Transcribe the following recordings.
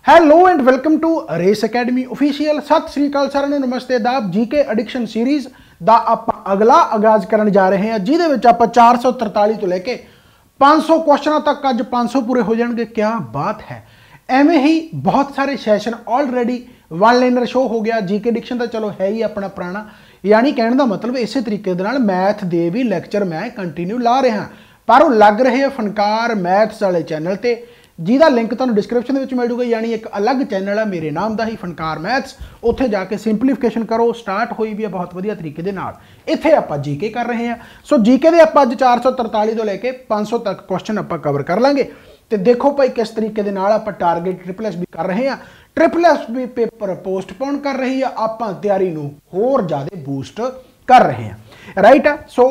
Hello and welcome to Race Academy official. ਸਤਿ ਸ੍ਰੀ ਅਕਾਲ ਸਾਰਿਆਂ ਨੂੰ, ਨਮਸਤੇ ਆਦਾਬ। ਜੀਕੇ ਐਡਿਕਸ਼ਨ ਸੀਰੀਜ਼ ਦਾ ਆਪਾਂ ਅਗਲਾ ਆਗਾਜ਼ ਕਰਨ ਜਾ ਰਹੇ ਹਾਂ, ਜਿਹਦੇ ਵਿੱਚ ਆਪਾਂ 443 ਤੋਂ ਲੈ ਕੇ 500 ਕੁਐਸਚਨਾਂ ਤੱਕ ਅੱਜ 500 ਪੂਰੇ ਹੋ ਜਾਣਗੇ। ਕੀ ਬਾਤ ਹੈ। ਐਵੇਂ ਹੀ ਬਹੁਤ ਸਾਰੇ session already one liner show हो गया। जीके डिक्शन तो चलो है ही अपना पुराना, यानी कहने का मतलब इस तरीके मैथ दे भी लैक्चर मैं कंटिन्यू ला रहा, पर वो लग रहे फनकार मैथ्स वाले चैनल ते, जिहदा लिंक तुहानूं डिस्क्रिप्शन में मिल जूगा। यानी एक अलग चैनल है मेरे नाम का ही, फनकार मैथ्स। उत्थे जाके सिंपलीफिकेशन करो, स्टार्ट हुई भी है बहुत वधिया तरीके दे नाल। इत्थे आपां जीके कर रहे हैं। सो जीके दे आपां अज 443 तो लैके 500 तक क्वेश्चन आपां कवर कर लांगे। तो देखो भाई किस तरीके दे नाल आपां टारगेट ट्रिपल एस भी कर रहे हैं। ट्रिपल एस भी पेपर पोस्टपोन कर रही है, आपां तैयारी नूं होर ज़्यादा बूस्ट कर रहे हैं। राइट है। So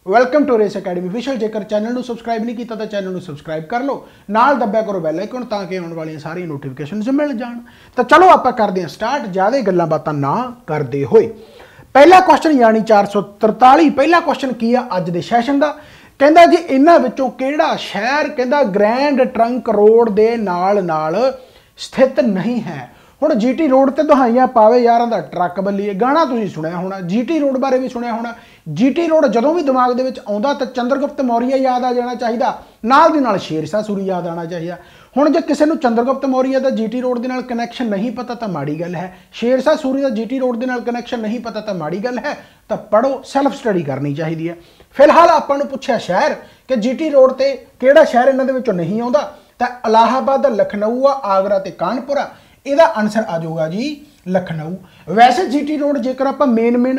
welcome to Race Academy official. जेकर चैनल नूं सबसक्राइब नहीं किया तो चैनल नूं सबसक्राइब कर लो, नाल दब्बिया करो बैल आइकन ताकि आने वाली सारी नोटिफिकेशन मिल जाण। तो चलो आपां करते हैं स्टार्ट, ज़्यादा गल्लां बातां ना करते हुए। पहला क्वेश्चन यानी 443 पहला क्वेश्चन की है अज दे सैशन का। कहंदा जी इन्हां विचों किहड़ा शहर कहंदा ग्रैंड ट्रंक रोड दे नाल स्थित नहीं है। हुण जीटी रोड ते दुहाइयां पावे यारां दा ट्रक बल्लीए, गाना तुसीं सुनिया होना, जीटी रोड बारे भी सुनिया होना। जीटी रोड जदों भी दिमाग दे विच आउंदा तां चंद्रगुप्त मौर्य याद आ जाना चाहिदा, नाल दी नाल शेरशाह सूरी याद आना चाहिए। हुण जे किसी नूं चंद्रगुप्त मौर्य दा जीटी रोड दे नाल कनैक्शन नहीं पता तां माड़ी गल है, शेरशाह सूरी दा जीटी रोड दे नाल कनैक्शन नहीं पता तां माड़ी गल है। तां पढ़ो, सैल्फ स्टडी करनी चाहिदी है। फिलहाल आपां नूं पुछिआ शहर कि जीटी रोड ते किहड़ा शहर इन्हां दे विचों नहीं आउंदा, तां इलाहाबाद, लखनऊ, आगरा ते कानपुर आ। ਇਹਦਾ आंसर आ जाऊगा जी लखनऊ। वैसे जीटी रोड जेकर आप मेन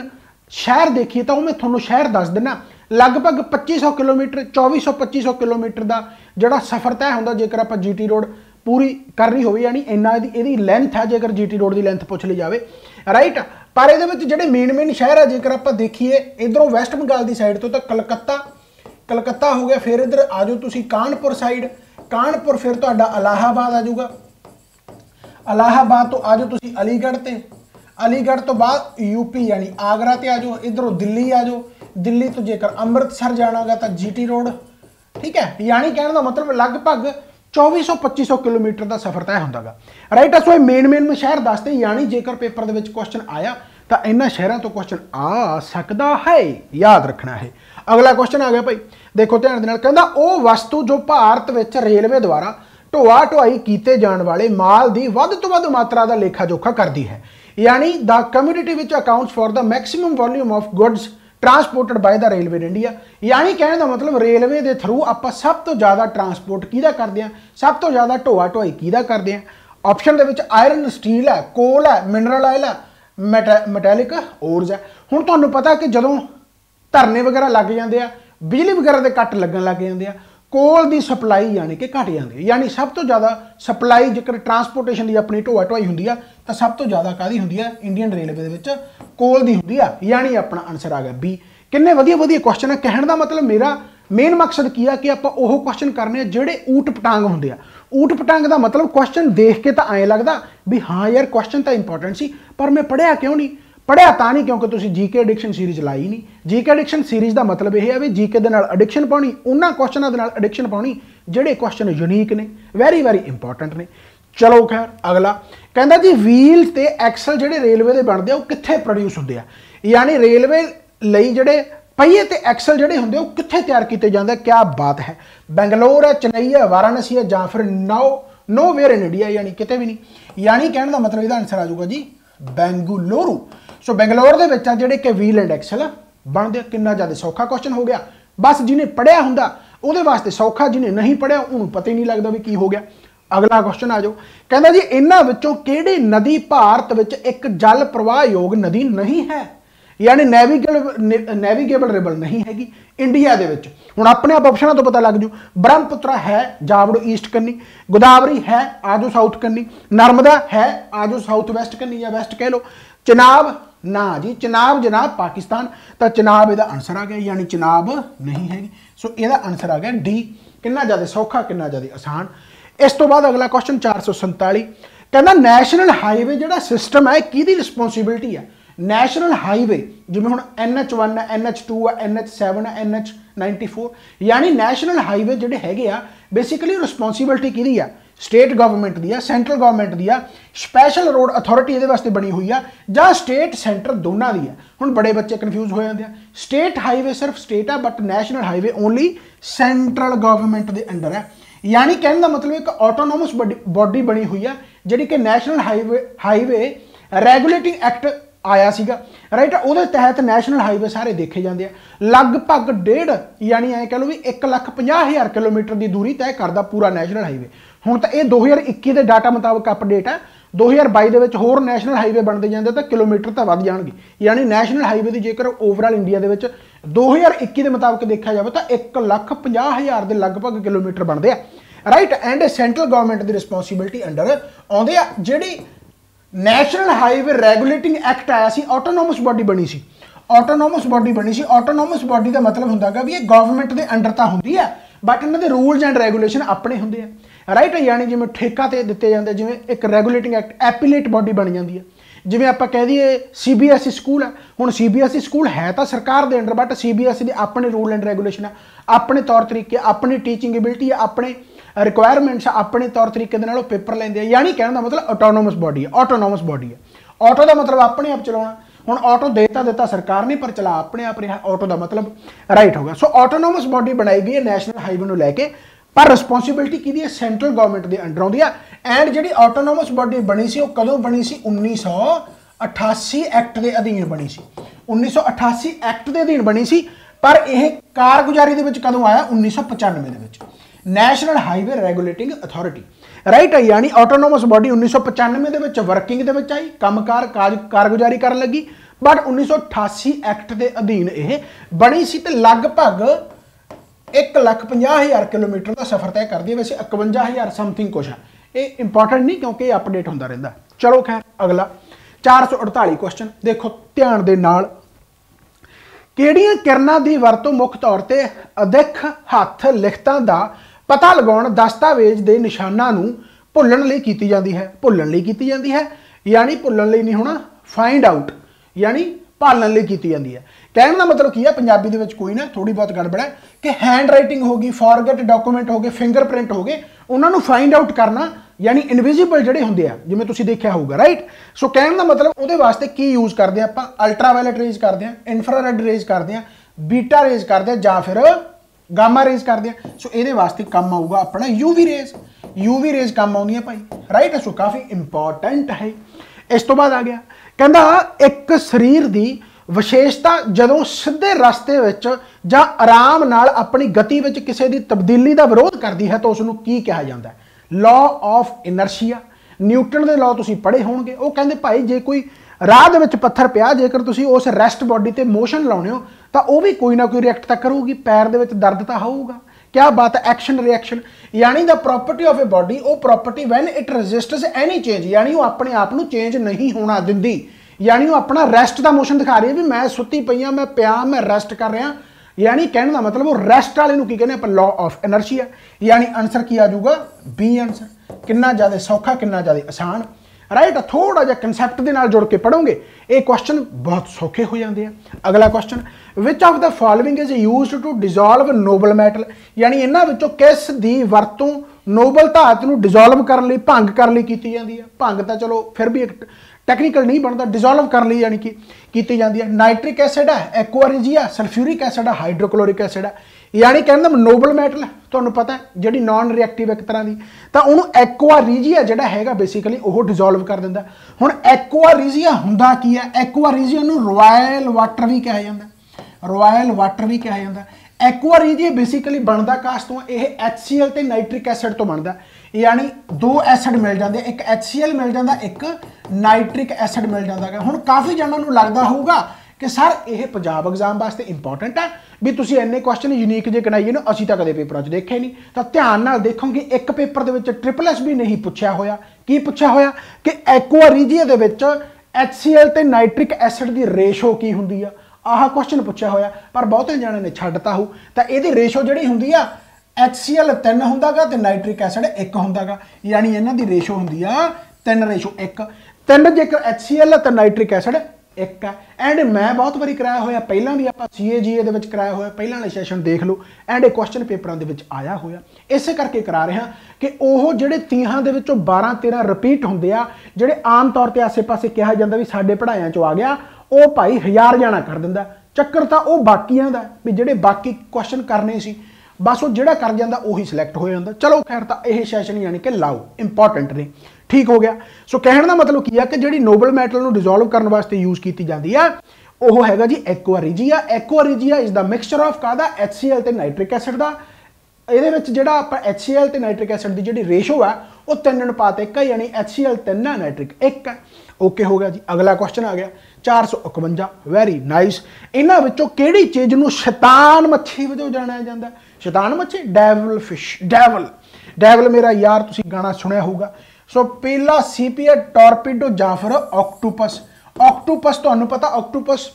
शहर देखिए तो मैं थोड़ा शहर दस देना, लगभग 2500 किलोमीटर 2400-2500 किलोमीटर का जोड़ा सफ़र तय होंगे जेकर आप जीटी रोड पूरी करनी हो, यानी इन्ना यदी लेंथ है जेकर जीटी रोड की लेंथ पुछ ली जाए। राइट। पर ये जोड़े मेन शहर है जेकर आप देखिए इधरों वैस्ट बंगाल की साइड तो कलकत्ता हो गया, फिर इधर आ जाओ तुसी कानपुर साइड, कानपुर फिर तो इलाहाबाद आ जाऊगा, इलाहाबाद तो आ जाओ तुसी अलीगढ़ ते, अलीगढ़ तो बाद यूपी यानी आगरा ते आ जाओ, इधरों दिल्ली आ जाओ, दिल्ली तो जेकर अमृतसर जाना तो जीटी रोड। ठीक है। यानी कहने का मतलब लगभग 2400-2500 किलोमीटर का सफर तय होंदा। राइट। सो मेन शहर दसते, यानी जेकर पेपर दे विच क्वेश्चन आया तो इन्हां शहरों तो क्वेश्चन आ सकता है, याद रखना है। अगला क्वेश्चन आ गया भाई, देखो ध्यान दे नाल। कहंदा ओ वस्तु जो भारत विच रेलवे द्वारा ढोआ ढुआई किए जाने वाले माल की वध तो वध मात्रा का लेखा जोखा करती है, यानी the community which accounts for the maximum volume of goods transported by the railway in India. यानी कहने का मतलब रेलवे के थ्रू आप सब तो ज़्यादा ट्रांसपोर्ट किहदा करते हैं, सब तो ज़्यादा ढोआ ढुआई किहदा करते हैं। ऑप्शन के विच आयरन स्टील है, कोल है, मिनरल ऑयल है, मैटैलिक ओरज है। हुण तुहानूं पता कि जदों धरने वगैरह लग जाते हैं, बिजली वगैरह के कट लगन लग जाते हैं, कोल की सप्लाई यानी कि घट जाती है। यानी सब तो ज़्यादा सप्लाई जेकर ट्रांसपोर्टेशन की अपनी ढोआ ढुआई होंदी है तो सब तो ज़्यादा काहदी होंदी है, इंडियन रेलवे दे विच कोल की होंदी है। यानी अपना आंसर आ गया बी। किन्ने वधिया क्वेश्चन है। कहने का मतलब मेरा मेन मकसद की है कि आप वो क्वेश्चन करने जोड़े ऊट पटांग होंगे आ। ऊट पटांग का मतलब क्वेश्चन देख के तो ऐ लगता भी हाँ यार क्वेश्चन तो इंपॉर्टेंट सी, पर मैं पढ़िया क्यों नहीं, पढ़िया तां नहीं क्योंकि तुसीं जीके एडिक्शन सीरीज लाई नहीं। जीके एडिक्शन सीरीज का मतलब यह है भी जीके दे नाल एडिक्शन पाउणी, उन्हां क्वेश्चनां दे नाल एडिक्शन पाउणी जिहड़े क्वेश्चन यूनीक ने, वेरी इंपॉर्टेंट ने। चलो खैर अगला कहंदा जी व्हील ते एक्सल जिहड़े रेलवे दे बनदे आ ओह कित्थे प्रोड्यूस हुंदे आ, यानी रेलवे लई जिहड़े पहिए ते एक्सल जिहड़े हुंदे ओह कित्थे तैयार कीते जांदे। क्या बात है। बेंगलोर है, चेन्नई है, वाराणसी है, जां फिर नोवेयर इन इंडिया, यानी किते भी नहीं। यानी कहने का मतलब इसका आंसर आ जाऊगा जी बेंगलुरु। सो बेंगलोर के विच जिहड़े कि व्हील एंड एक्सल बनते, कितना ज़्यादा सौखा क्वेश्चन हो गया। बस जिन्हें पढ़िया हुंदा उहदे वास्ते सौखा, जिन्हें नहीं पढ़िया उन्होंने पता ही नहीं लगता भी की हो गया। अगला क्वेश्चन आ जाओ। कहता जी इन्हां विचों किहड़ी नदी भारत विच एक जल प्रवाह योग नदी नहीं है, यानी नैविगेबल रिवर नहीं हैगी इंडिया दे विच। हुण अपने आप ऑप्शनों तो पता लग जू। ब्रह्मपुत्र है, जावड़ो ईस्ट कन्नी, गोदावरी है, आजो साउथ कन्नी, नर्मदा है, आजो साउथ वैस्ट कन्नी या वैस्ट कह लो, चिनाब ना जी, चिनाब जनाब पाकिस्तान, तो चिनाब इसका आंसर आ गया, यानी चिनाब नहीं है। सो इसका आंसर आ गया डी। कितना ज़्यादा सौखा, कितना ज़्यादा आसान। इस तो बाद अगला क्वेश्चन 447 कहना नैशनल हाईवे जो सिस्टम है कि रिस्पोंसिबिलिटी है। नैशनल हाईवे जिमें हम NH1 है, NH2 है, NH7 है, NH94, यानी नैशनल हाईवे जोड़े है बेसिकली रिस्पोंसिबिलिटी कि स्टेट गवर्नमेंट दी है, सेंट्रल गवर्नमेंट दी है, स्पैशल रोड अथॉरिटी ये वास्ते बनी हुई है, जां स्टेट सेंटर दोनों दी है। हुण बड़े बच्चे कन्फ्यूज हो जाते हैं। स्टेट हाईवे सिर्फ स्टेट है, but national highway only central government के अंडर है। यानी कहने का मतलब एक ऑटोनोमस बॉडी बनी हुई है जिहड़ी कि नैशनल हाईवे रैगूलेटिंग एक्ट आया सीगा, राइट। उहदे तहत नैशनल हाईवे सारे देखे जाते हैं। लगभग 1.5 यानी ऐ कह लो भी 1,50,000 किलोमीटर की दूरी तय करता पूरा नैशनल हाईवे। हुण तां ये 2021 के डाटा मुताबिक अपडेट है, 2022 के होर नैशनल हाईवे बनते जाते तो किलोमीटर तो वध जाएंगे। यानी नैशनल हाईवे की जेकर ओवरऑल इंडिया के 2021 के मुताबिक देखा जाए तो 1,50,000 के लगभग किलोमीटर बनते हैं, राइट। एंड सेंट्रल गवर्नमेंट की रिस्पोंसिबिलिटी अंडर आउंदे आ। जिहड़ी नैशनल हाईवे रैगूलेटिंग एक्ट आया सी, ऑटोनोमस बॉडी बनी सी, ऑटोनोमस बॉडी बनी सी। ऑटोनोमस बॉडी का मतलब हुंदा है भी ये गवर्नमेंट के अंडर तो हुंदी है, बट इन्हां दे रूल्स एंड रेगूलेशन अपने हुंदे आ, राइट। यानी जिवें ठेका ते दिते जांदे, जिवें एक रैगूलेटिंग एक्ट एपीलेट बॉडी बन जाती है। जिवें आपां कह दईए CBSE स्कूल है, हुण CBSE स्कूल है तो सरकार के अंडर, बट CBSE के अपने रूल एंड रेगूलेशन है, अपने तौर तरीके, अपनी टीचिंग एबिलिटी है, अपने रिक्वायरमेंट्स अपने तौर तरीके दे नाल पेपर लेंदे आ। यानी कहने का मतलब ऑटोनोमस बॉडी है, ऑटोनोमस बॉडी है। ऑटो का मतलब अपने आप चलाना। हुण ऑटो देता सरकार ने, पर चला अपने आप रहा। ऑटो का मतलब राइट हो गया। सो ऑटोनोमस बॉडी बनाई गई है नैशनल हाईवे को लैके, पर रिस्पोंसिबिलिटी की है सेंट्रल गवर्नमेंट के अंडर आउंदी है। एंड जिहड़ी ऑटोनोमस बॉडी बनी सी, कदों बनी सी? 1988 एक्ट के अधीन बनी सी। 1988 एक्ट के अधीन बनी सी, पर यह कारगुजारी दे विच कदों आया? 1995 के विच। National highway regulating authority, right. यानी ऑटोनोमस बॉडी 1995 के विच working they which I, Kamkar कारगुजारी करन लगी, बट 1988 एक्ट के अधीन यह बनी सी। ते लगभग 1,50,000 किलोमीटर का सफर तय करती है। वैसे 51,000 समथिंग कुछ है, ये इंपॉर्टेंट नहीं क्योंकि अपडेट होता रहता। चलो खैर अगला 448 क्वेश्चन देखो ध्यान दे नाल। किहड़ियां किरणां दी वरतों मुख तौर ते अदिख हत्थ लिखतां दा पता लगाउण दस्तावेज के निशानां नूं भुल्लण लई कीती जांदी है? भुल्लण लई कीती जांदी है, यानी भुल्लण लई नहीं होना, फाइंड आउट यानी भालण लई कीती जांदी है। कहने का मतलब की है पंजाबी दे विच कोई ना थोड़ी बहुत गड़बड़ है कि हैंड राइटिंग होगी, फॉरगेट डॉक्यूमेंट हो गए, फिंगरप्रिंट हो गए, उन्होंने फाइंड आउट करना यानी इनविजिबल जिहड़े हुंदे आ, जिवें तुसीं देखिया होगा, राइट। सो कहने का मतलब उहदे वास्ते की यूज करते हैं आपां? अल्ट्रावायलेट रेज करते हैं, इंफ्रारेड रेज करते हैं, बीटा रेज करते हैं, जां फिर गामा रेज करते हैं। सो ये वास्ते काम आऊगा अपना यूवी रेज। यूवी रेज काम आउंदी भाई, राइट। सो काफ़ी इंपॉर्टेंट है। इस तो बाद आ गया कहता एक शरीर की विशेषता जदों सीधे रस्ते विच जां आराम नाल अपनी गति विच किसी की तब्दीली का विरोध करती है तो उसनूं की कहा जाता है? Law of inertia. न्यूटन के लॉ तुसीं पढ़े होणगे। वो कहंदे भाई जे कोई राह दे विच पत्थर पिया, जेकर तुसीं उस रैस्ट बॉडी ते मोशन लाउणे हो तो वह भी कोई ना कोई रिएक्ट तो करूगी, पैर दे विच दर्द तो होऊगा। क्या बात है? Action reaction. यानी the property of a body, वो property when it resists any change, यानी वो अपने आप को चेंज नहीं होना दिंदी। यानी वो अपना रेस्ट का मोशन दिखा रही है भी मैं सुती पई हाँ, मैं पिया, मैं रेस्ट कर रहा। यानी कहने का मतलब वो रेस्ट वाले की कहने आप लॉ ऑफ इनर्शिया। यानी आंसर की आ जाऊगा बी आंसर। कितना ज़्यादा सौखा, कितना ज़्यादा आसान, राइट। थोड़ा जिहा कंसैप्ट के नाल जुड़ के पढ़ोगे ये क्वेश्चन बहुत सौखे हो जाते हैं। अगला question, which of the following is used to dissolve noble metal. यानी इन्हां विचों किस दी वरतों नोबल धात नूं डिजोल्व करने लई, भंग करने लई कीती जाती है? भंग तो चलो फिर भी एक टैक्नीकल नहीं बनता, डिजोल्व करने लई यानी कि कीती जाती है। नाइट्रिक एसिड है, एक्वा रिजिया, सल्फ्यूरिक एसिड है, हाइड्रोक्लोरिक एसिड है। यानी कहने नोबल मैटल तुहानूं पता है जिहड़ी नॉन रिएक्टिव एक तरह की, तो उन्होंने एक्वा रिजिया जिहड़ा हैगा बेसिकली वो डिजोल्व कर दिंदा। हुण एक्वा रिजिया हुंदा की है? एक्वा रिजिया नूं रॉयल वाटर भी कहा जाता, रॉयल वाटर भी कहा जाता। एक्वा रिजिया बेसिकली बनता कास तो, यह HCl ते नाइट्रिक एसिड तो बनता। यानी दो एसिड मिल जाते, एक HCl मिल जाता, एक नाइट्रिक एसिड मिल जाता है। हुण काफ़ी जणों नूं लगदा होऊगा कि सर यह पंजाब एग्जाम वास्ते इंपॉर्टेंट है भी तुसीं इन्ने क्वेश्चन यूनीक जे कनाइए ना, असीं तां कदे पेपरां 'च देखे नहीं। तो ध्यान नाल देखोगे एक पेपर दे विच ट्रिपल भी नहीं पुछया होया। की पुछया होया कि एक्वा रिजिया दे विच HCl ते नाइट्रिक एसिड की रेशो की हुंदी आ, आह क्वेश्चन पुछया होया। पर बहुते जणे ने छड्डता हो, तो ये रेशो जिहड़ी हुंदी आ HCl 3 हुंदा गा ते नाइट्रिक एसिड 1 हुंदा गा। यानी इन्हां दी रेशो हुंदी आ 3:1। 3 जेकर HCl तो नाइट्रिक एसिड एक है। एंड मैं बहुत बारी कराया होया, पहला भी आप CAGA दे विच कराया होया, पहला वाले सैशन देख लो, एंड क्वेश्चन पेपरों के आया होया। इस करके करा रहे हैं कि वह जो 30 के 12-13 रिपीट होंगे आ, जोड़े आम तौर पर आसे पासे कहा जाता भी साढ़े पढ़ाइया चो आ गया, वह भाई 1000 जाना कर दिंदा। चक्कर तो वह बाकियां दा भी जोड़े बाकी क्वेश्चन करने सी, बस वो जोड़ा कर जाता उही सिलेक्ट हो जाता। चलो खैर, तो यह सैशन यानी कि लाओ इंपॉर्टेंट ने, ठीक हो गया। सो कहने का मतलब की है कि जी नोबल मैटल को डिजोल्व करने वास्ते यूज की जाती है वह है जी aqua regia. Aqua regia is the mixture of कहता HCl ते नाइट्रिक एसिड का। ये जो आप HCl ते नाइट्रिक एसिड की जी रेशो है वह 3:1 है, यानी HCl 3 है, नाइट्रिक 1 है। ओके हो गया जी। अगला क्वेश्चन आ गया 451, वेरी नाइस। इन्हां विचों किहड़ी चीज़ नूं शैतान मच्छी वजों जाणिया जांदा है? शैतान मच्छी, डेविल फिश। डेविल डेविल मेरा यार तुसीं गाना सुनिया होगा। सो पहला सीपीए, टॉरपीडो जां फिर ऑक्टोपस। ऑक्टोपस तुहानूं पता, ऑक्टोपस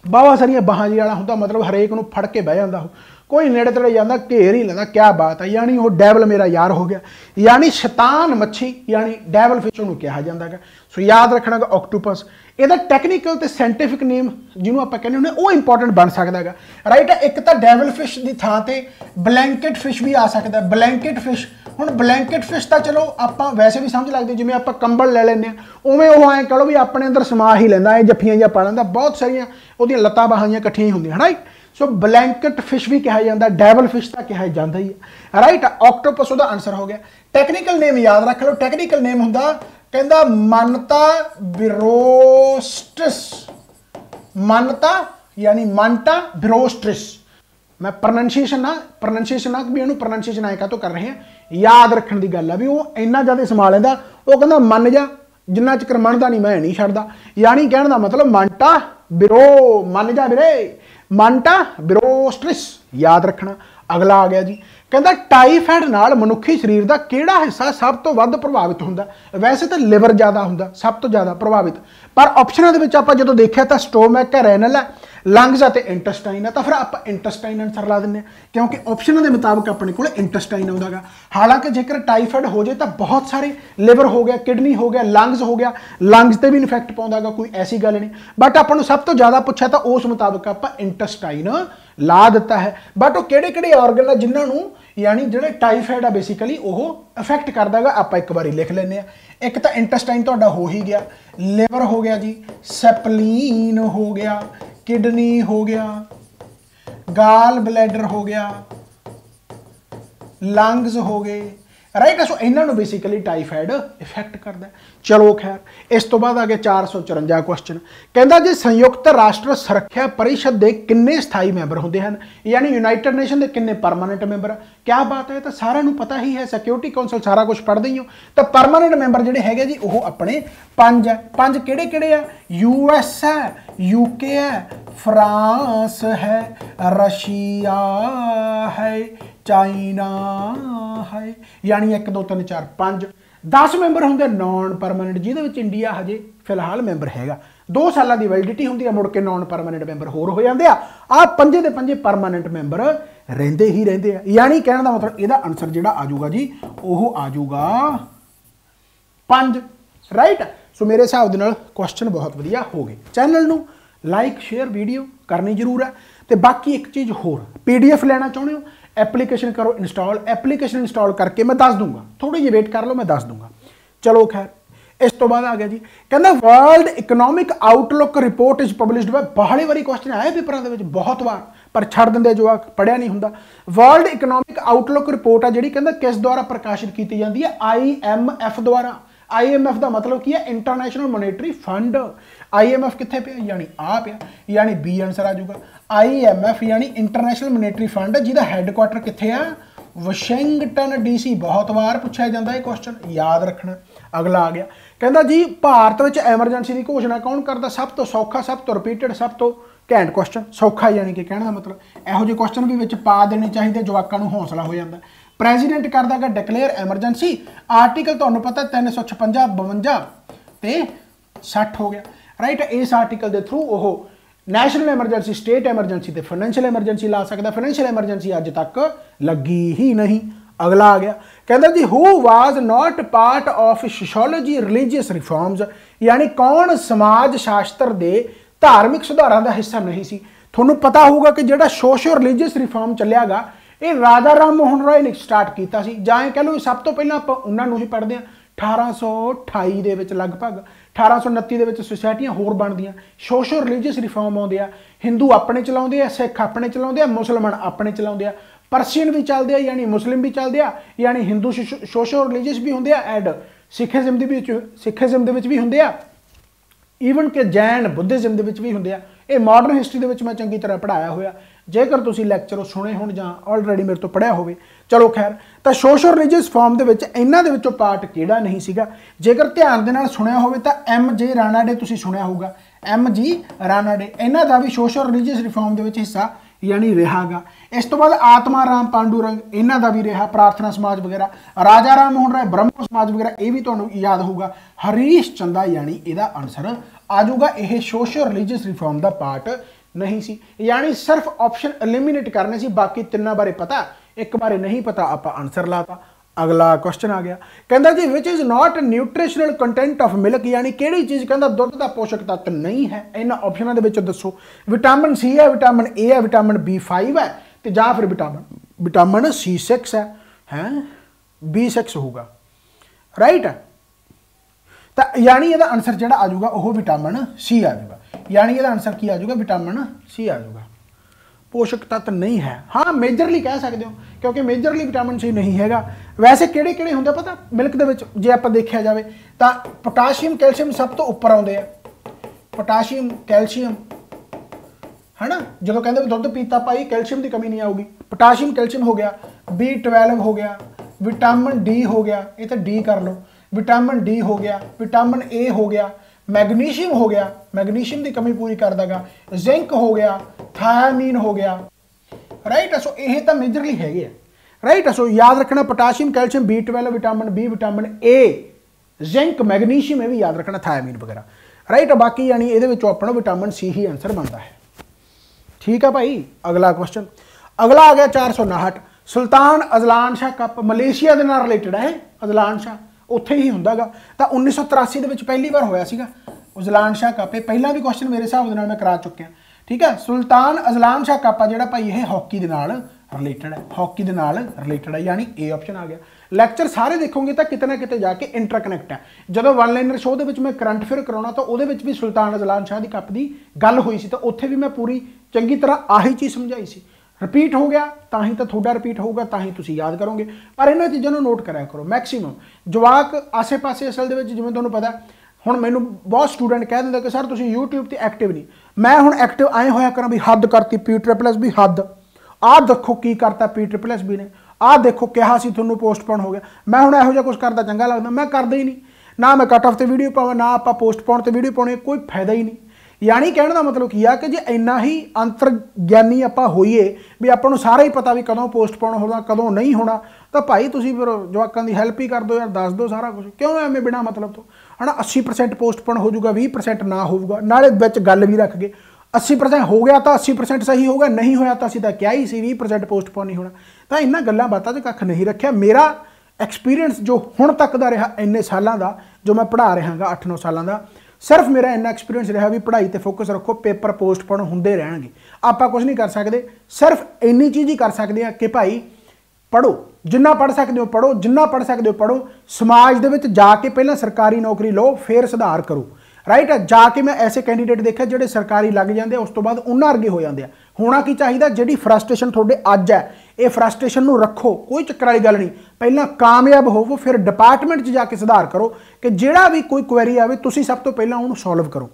बावा सारिया बाहां जी वाला हुंदा, मतलब हरेक नूं फड़ के बह जांदा, कोई नेड़े तेड़े जाता घेर ही लेंदा। क्या बात है, यानी वो डेविल मेरा यार हो गया, यानी शैतान मच्छी, यानी डेविल फिश उन्होंने कहा जाता है। सो याद रखना गा ऑक्टोपस। ਇਹਦਾ ਟੈਕਨੀਕਲ ਤੇ ਸਾਇੰਟਿਫਿਕ ਨੇਮ ਜਿਹਨੂੰ ਆਪਾਂ ਕਹਿੰਦੇ ਹੁੰਦੇ ਉਹ ਇੰਪੋਰਟੈਂਟ ਬਣ ਸਕਦਾ ਹੈਗਾ, ਰਾਈਟ। ਇੱਕ ਤਾਂ ਡੈਵਲ ਫਿਸ਼ ਦੀ ਥਾਂ ਤੇ ਬਲੈਂਕਟ ਫਿਸ਼ ਵੀ ਆ ਸਕਦਾ। ਬਲੈਂਕਟ ਫਿਸ਼, ਹੁਣ ਬਲੈਂਕਟ ਫਿਸ਼ ਤਾਂ ਚਲੋ ਆਪਾਂ ਵੈਸੇ ਵੀ ਸਮਝ ਲੱਗਦੇ, ਜਿਵੇਂ ਆਪਾਂ ਕੰਬਲ ਲੈ ਲੈਂਦੇ ਆ ਉਵੇਂ ਉਹ ਐਂ ਕਹੋ ਵੀ ਆਪਣੇ ਅੰਦਰ ਸਮਾ ਹੀ ਲੈਂਦਾ, ਇਹ ਜੱਫੀਆਂ ਜਿਹਾ ਪਾ ਲੈਂਦਾ, ਬਹੁਤ ਸਾਰੀਆਂ ਉਹਦੀਆਂ ਲੱਤਾਂ ਬਾਹਾਂ ਜਿਹੀਆਂ ਇਕੱਠੀਆਂ ਹੀ ਹੁੰਦੀਆਂ, ਰਾਈਟ। ਸੋ ਬਲੈਂਕਟ ਫਿਸ਼ ਵੀ ਕਿਹਾ ਜਾਂਦਾ, ਡੈਵਲ ਫਿਸ਼ ਤਾਂ ਕਿਹਾ ਜਾਂਦਾ ਹੀ ਹੈ, ਰਾਈਟ। ਆਕਟੋਪਸ ਉਹਦਾ ਆਨਸਰ ਹੋ ਗਿਆ। ਟੈਕਨੀਕਲ ਨੇਮ ਯਾਦ ਰੱਖ ਲਓ, ਟੈਕਨੀਕਲ ਨੇਮ ਹੁੰਦਾ कहता मानता बिरोस्ट्रिस। मानता यानी मांटा बिरोस्ट्रिस। मैं प्रोनाउंसिएशन ना भी इन्हू प्रोनाउंसिएशन आए तो कर रहे हैं, याद रखने की गल है भी वो इन्ना ज़्यादा संभाल लेंदा, वो कहता मन जा जिन्ना चिकर मनता नहीं मैं नहीं छड्डदा, यानी कहने का मतलब मांटा बिरो, मन जा बिरे, मांटा बिरोस्ट्रिस, याद रखना। अगला आ गया जी, कहता टाइफाइड नाल मनुखी शरीर का किहड़ा हिस्सा सब तो वध प्रभावित होंदा? वैसे तो लिवर ज़्यादा होंदा सब तो ज़्यादा प्रभावित, पर ऑप्शनों के विच आपां जदों देखिया तो स्टोमैक है, रेनल है, लंग्स है, इंटस्टाइन है, तो फिर आप इंटस्टाइन आंसर ला दें, क्योंकि ऑप्शनों के मुताबिक अपने को इंटस्टाइन आउंदा गा। हालांकि जेकर टाइफाइड हो जाए तो बहुत सारे, लिवर हो गया, किडनी हो गया, लंग्स हो गया, लंग्स से भी इनफैक्ट पाउंदा गा, कोई ऐसी गल नहीं। बट अपन सब तो ज़्यादा पूछा तो उस मुताबिक आप इंटस्टाइन ला दिता है। बट वो किहड़े-किहड़े ऑर्गन है जिन्होंने यानी जो टाइफाइड है बेसिकली वो अफेक्ट करता है, आप एक बार लिख लें। एक तो इंटस्टाइन तो हो ही गया, लिवर हो गया जी, सैपलीन हो गया, किडनी हो गया, गाल ब्लैडर हो गया, लंग्स हो गए, राइट। सो इन्होंने बेसिकली टाइफाइड इफेक्ट करता है। चलो खैर, इस तो बाद आ गया 454 क्वेश्चन। कहता जी संयुक्त राष्ट्र सुरक्षा परिषद के किन्ने स्थाई मैंबर होंगे हैं, यानी यूनाइटेड नेशन के किन्ने परमानेंट मैंबर। क्या बात है, तो सारा पता ही है, सिक्योरिटी काउंसिल सारा कुछ पढ़ते ही हो। तो परमानेंट मैंबर जोड़े है जी वो अपने 5 है। 5 किहड़े है? US है, UK है, फ्रांस है, रशिया है, चाइना है, यानी 1 2 3 4 5 10 मैंबर होंगे नॉन परमानेंट, जिहदे इंडिया हजे फिलहाल मैंबर हैगा। 2 साल की वैलिडिटी होंदी है, मुड़ के नॉन परमानेंट मैंबर होर हो जाते हैं। आ 5 दे 5 परमानेंट मैंबर रहिंदे ही रहिंदे हैं, यानी कहने का मतलब इसका आंसर जिहड़ा आ जाऊगा जी वो आ जाऊगा 5, राइट। सो मेरे हिसाब दे नाल क्वेश्चन बहुत वधिया हो गए। चैनल नूं लाइक शेयर वीडियो करनी जरूर है। तो बाकी एक चीज़ होर, PDF लेना चाहते हो एप्लीकेशन करो इंस्टॉल, एप्लीकेशन इंस्टॉल करके मैं दस दूंगा, थोड़ी जी वेट कर लो मैं दस दूंगा। चलो खैर, इस तो बाद आ गया जी, कहना world economic outlook report is published by, बाहली बारी क्वेश्चन आए पेपरों के बहुत बार, पर छड़ देंगे जो पढ़िया नहीं होंदा। वर्ल्ड इकनॉमिक आउटलुक रिपोर्ट है जी, कहना किस द्वारा प्रकाशित की जाती है? IMF द्वारा। IMF का मतलब की है? International monetary fund. IMF कितने पे? यानी आ पे, यानी बी आंसर आ जाऊगा। IMF यानी इंटरनेशनल मॉनेटरी फंड, जिसका हैडक्वार्टर कितने है? Washington DC। बहुत बार पूछा जाता है क्वेश्चन, याद रखना। अगला आ गया, कहता जी भारत में एमरजेंसी की घोषणा कौन करता? सब तो सौखा, सब तो रिपीटेड, सब तो घैंट क्वेश्चन। सौखा यानी कि कहने का मतलब यहो ਜਿਹੇ क्वेश्चन भी विच पा देने चाहिए, जवाकां नूं हौसला हो जाता। प्रेजिडेंट करता है डिक्लेयर एमरजेंसी। आर्टिकल तुहानूं पता 356, 52 ते 60 हो गया, राइट। इस आर्टिकल के थ्रू वो नैशनल एमरजेंसी, स्टेट एमरजेंसी ते फाइनेंशियल एमरजेंसी ला सकता। फाइनेंशियल एमरजेंसी अज तक लगी ही नहीं। अगला आ गया, कहता जी who was not part of sociology religious reforms, यानी कौन समाज शास्त्र के धार्मिक सुधारों का हिस्सा नहीं सी। थोनू पता होगा कि जो सोशियो रिलीजियस रिफॉर्म चलियागा ये राजा राम मोहन रॉय ने स्टार्ट किया, जाए कह लो सब तो पहले आप उन्होंने ही पढ़ते हैं 1828 ਦੇ ਵਿੱਚ लगभग 1829 ਦੇ ਵਿੱਚ ਸੁਸਾਇਟੀਆਂ ਹੋਰ ਬਣਦੀਆਂ, ਸੋਸ਼ੋ ਰਿਲੀਜੀਅਸ ਰਿਫਾਰਮ ਆਉਂਦੇ ਆ, ਹਿੰਦੂ ਆਪਣੇ ਚਲਾਉਂਦੇ ਆ, ਸਿੱਖ ਆਪਣੇ ਚਲਾਉਂਦੇ ਆ, ਮੁਸਲਮਾਨ ਆਪਣੇ ਚਲਾਉਂਦੇ ਆ, ਪਰਸ਼ੀਅਨ ਵੀ ਚੱਲਦੇ ਆ ਯਾਨੀ ਮੁਸਲਿਮ ਵੀ ਚੱਲਦੇ ਆ, ਯਾਨੀ ਹਿੰਦੂ ਸੋਸ਼ੋ ਰਿਲੀਜੀਅਸ ਵੀ ਹੁੰਦੇ ਆ ਐਂਡ ਸਿੱਖੀਜ਼ਮ ਦੇ ਵਿੱਚ ਵੀ ਹੁੰਦੇ ਆ, ਈਵਨ ਕਿ ਜੈਨ ਬੁੱਧਿਜ਼ਮ ਦੇ ਵਿੱਚ ਵੀ ਹੁੰਦੇ ਆ। ਇਹ ਮਾਡਰਨ ਹਿਸਟਰੀ ਦੇ ਵਿੱਚ ਮੈਂ ਚੰਗੀ ਤਰ੍ਹਾਂ ਪੜ੍ਹਾਇਆ ਹੋਇਆ, ਜੇਕਰ ਤੁਸੀਂ ਲੈਕਚਰ ਸੁਣੇ ਹੋਣ ਜਾਂ ਆਲਰੇਡੀ ਮੇਰੇ ਤੋਂ ਪੜ੍ਹਿਆ ਹੋਵੇ। ਚਲੋ ਖੈਰ, ਤਾਂ ਸੋਸ਼ਲ ਰਿਲੀਜੀਅਸ ਫਾਰਮ ਦੇ ਵਿੱਚ ਇਹਨਾਂ ਦੇ ਵਿੱਚੋਂ ਪਾਰਟ ਕਿਹੜਾ ਨਹੀਂ ਸੀਗਾ, ਜੇਕਰ ਧਿਆਨ ਦੇ ਨਾਲ ਸੁਣਿਆ ਹੋਵੇ ਤਾਂ M.J. ਰਾਨਾਡੇ ਤੁਸੀਂ ਸੁਣਿਆ ਹੋਊਗਾ, M.G. ਰਾਨਾਡੇ, ਇਹਨਾਂ ਦਾ ਵੀ ਸੋਸ਼ਲ ਰਿਲੀਜੀਅਸ ਰਿਫਾਰਮ ਦੇ ਵਿੱਚ ਹਿੱਸਾ यानी रहा। इस तो बाद आत्मा राम पांडुरंग इन्हों का भी रहा, प्रार्थना समाज वगैरह, राजा राम मोहन राय ब्रह्मो समाज वगैरह, ये भी तुहानूं याद होगा। हरीश चंदा यानी इहदा आंसर आ जाऊगा, यह सोशल रिलीजियस रिफॉर्म का पार्ट नहीं सी, यानी सिर्फ ऑप्शन एलिमिनेट करने सी, बाकी तिन्ना बारे पता, एक बारे नहीं पता, आप आंसर लाता। अगला क्वेश्चन आ गया, कहता जी which is not nutritional content of milk, यानी किहड़ी चीज़ कहता दुध का पोषक तत्व नहीं है, इन्हां ऑप्शनों के दसो। विटामिन सी है, विटामिन ए है, विटामिन B5 है, तो जां फिर विटामिन C6 है, हैं B6 होगा, राइट। तो यानी यदा आंसर जो आ जाऊगा वह विटामिन सी आ जाऊगा, यानी यदा आंसर की आ जाऊगा विटामिन सी आ जाऊगा, पोषक तत्व नहीं है। हाँ मेजरली कह सकते हो क्योंकि मेजरली विटामिन सी नहीं हैगा। वैसे किहड़े किहड़े होंदे पता मिल्क दे विच, जे आपां देखिया जावे तां पोटाशियम कैल्शियम सब तो उपर आउंदे आ, पोटाशियम कैल्शियम है ना, जो कहते दुध पीता भाई कैल्शियम की कमी नहीं आऊगी, पोटाशियम कैल्शियम हो गया, B12 हो गया, विटामिन डी हो गया, ये तो डी कर लो, विटामिन डी हो गया, विटामिन ए हो गया, मैग्नीशियम हो गया, मैग्नीशियम की कमी पूरी कर देगा, जिंक हो गया, थायामीन हो गया, राइट। सो ये तो मेजरली है, राइट। सो याद रखना potassium calcium B12 vitamin B vitamin A zinc magnesium, ये भी याद रखना, थायामीन वगैरह, राइट। बाकी यानी ये अपना विटामिन सी ही आंसर बनता है, ठीक है भाई। अगला क्वेश्चन, अगला आ गया 459, Sultan Azlan Shah cup Malaysia के नाल रिलेटेड है, अजलान शाह उत्थे ही होंदा गा, तो 1983 के पहली बार होया सीगा अजलान शाह कप, पहला भी क्वेश्चन मेरे हिसाब के मैं करा चुकिया, ठीक है। सुल्तान अजलान शाह कप जो भाई ये हॉकी के नाल रिलेटेड है, हॉकी के नाल रिलेटेड है, यानी ए ऑप्शन आ गया। लैक्चर सारे देखोगे तो किते ना किते जाके इंटरकनैक्ट है। जो वन लाइनर शो के मैं करंट अफेयर कराना तो वो भी सुल्तान अजलान शाह की कप की गल हुई सी, तो उत्थे भी मैं पूरी चंगी तरह आही चीज़ समझाई सी। रिपीट हो गया तो ही तो थोड़ा रिपीट होगा, तो ही तुम याद करोगे, पर इन्होंने चीज़ों नोट कराया करो। मैक्सीमम जवाक आसे पासे असल में जिवें तुहानूं पता हुण मैनूं बहुत स्टूडेंट कह दिंदे कि सर तुसीं यूट्यूब ते एक्टिव नहीं, मैं हुण एक्टिव आए होया करा भी हद करती, P++ भी हद, आ देखो की करता P++ भी ने, आ देखो कहा सी तुहानूं पोस्टपोन हो गया, मैं हुण इहो जिहा कुछ करदा चंगा लगदा, मैं करदा ही नहीं, ना मैं कट ऑफ ते वीडियो पावां, ना आपां पोस्टपोन ते वीडियो पाउणी, कोई फायदा ही नहीं। यानी कहने का मतलब की है कि जे इन्ना ही अंतरज्ञानी आपां होईए भी आपां नूं सारा ही पता भी कदों पोस्टपोन होना कदों नहीं होना, तो भाई तुसीं फिर जवाकां दी हैल्प ही कर दो यार, दस दो सारा कुछ, क्यों एवें बिना मतलब तो है ना। 80% पोस्टपोन हो जाऊगा, 20% ना होगा, नाले विच गल भी रख गए 80% हो गया तो 80% सही होगा, नहीं होया तो असीं तां क्या ही सी 20% पोस्टपोन नहीं होना। तो इन्हां गल्लां बातां 'च कख नहीं रखिया। मेरा एक्सपीरियंस जो हुण तक दा रहा इन्ने सालां दा, जो मैं पढ़ा रहा गा 8-9 सालां दा, सिर्फ मेरा इन्ना एक्सपीरियंस रहा भी पढ़ाई ते फोकस रखो, पेपर पोस्टपोन होंदे रहणगे, आपां कुछ नहीं कर सकते, सिर्फ इन्नी चीज़ ही कर सकते हैं कि भाई पढ़ो, जिन्ना पढ़ सकते हो पढ़ो, जिन्ना पढ़ सकते हो पढ़ो, समाज दे विच जाके पहला सरकारी नौकरी लो फिर सुधार करो, राइट। जाके मैं ऐसे कैंडीडेट देखे जिहड़े सरकारी लग जाते उस तो बाद उन्हां वर्गे हो जाते हैं। होना की चाहिए, जिहड़ी फ्रस्ट्रेशन तुहाडे अज है ये फ्रस्ट्रेशन नूं रखो, कोई चक्कर वाली गल नहीं, पहला कामयाब होवो फिर डिपार्टमेंट 'च जाके सुधार करो कि जिहड़ा भी कोई क्वेरी आवे तुसीं सब तो पहला उहनूं सॉल्व करो।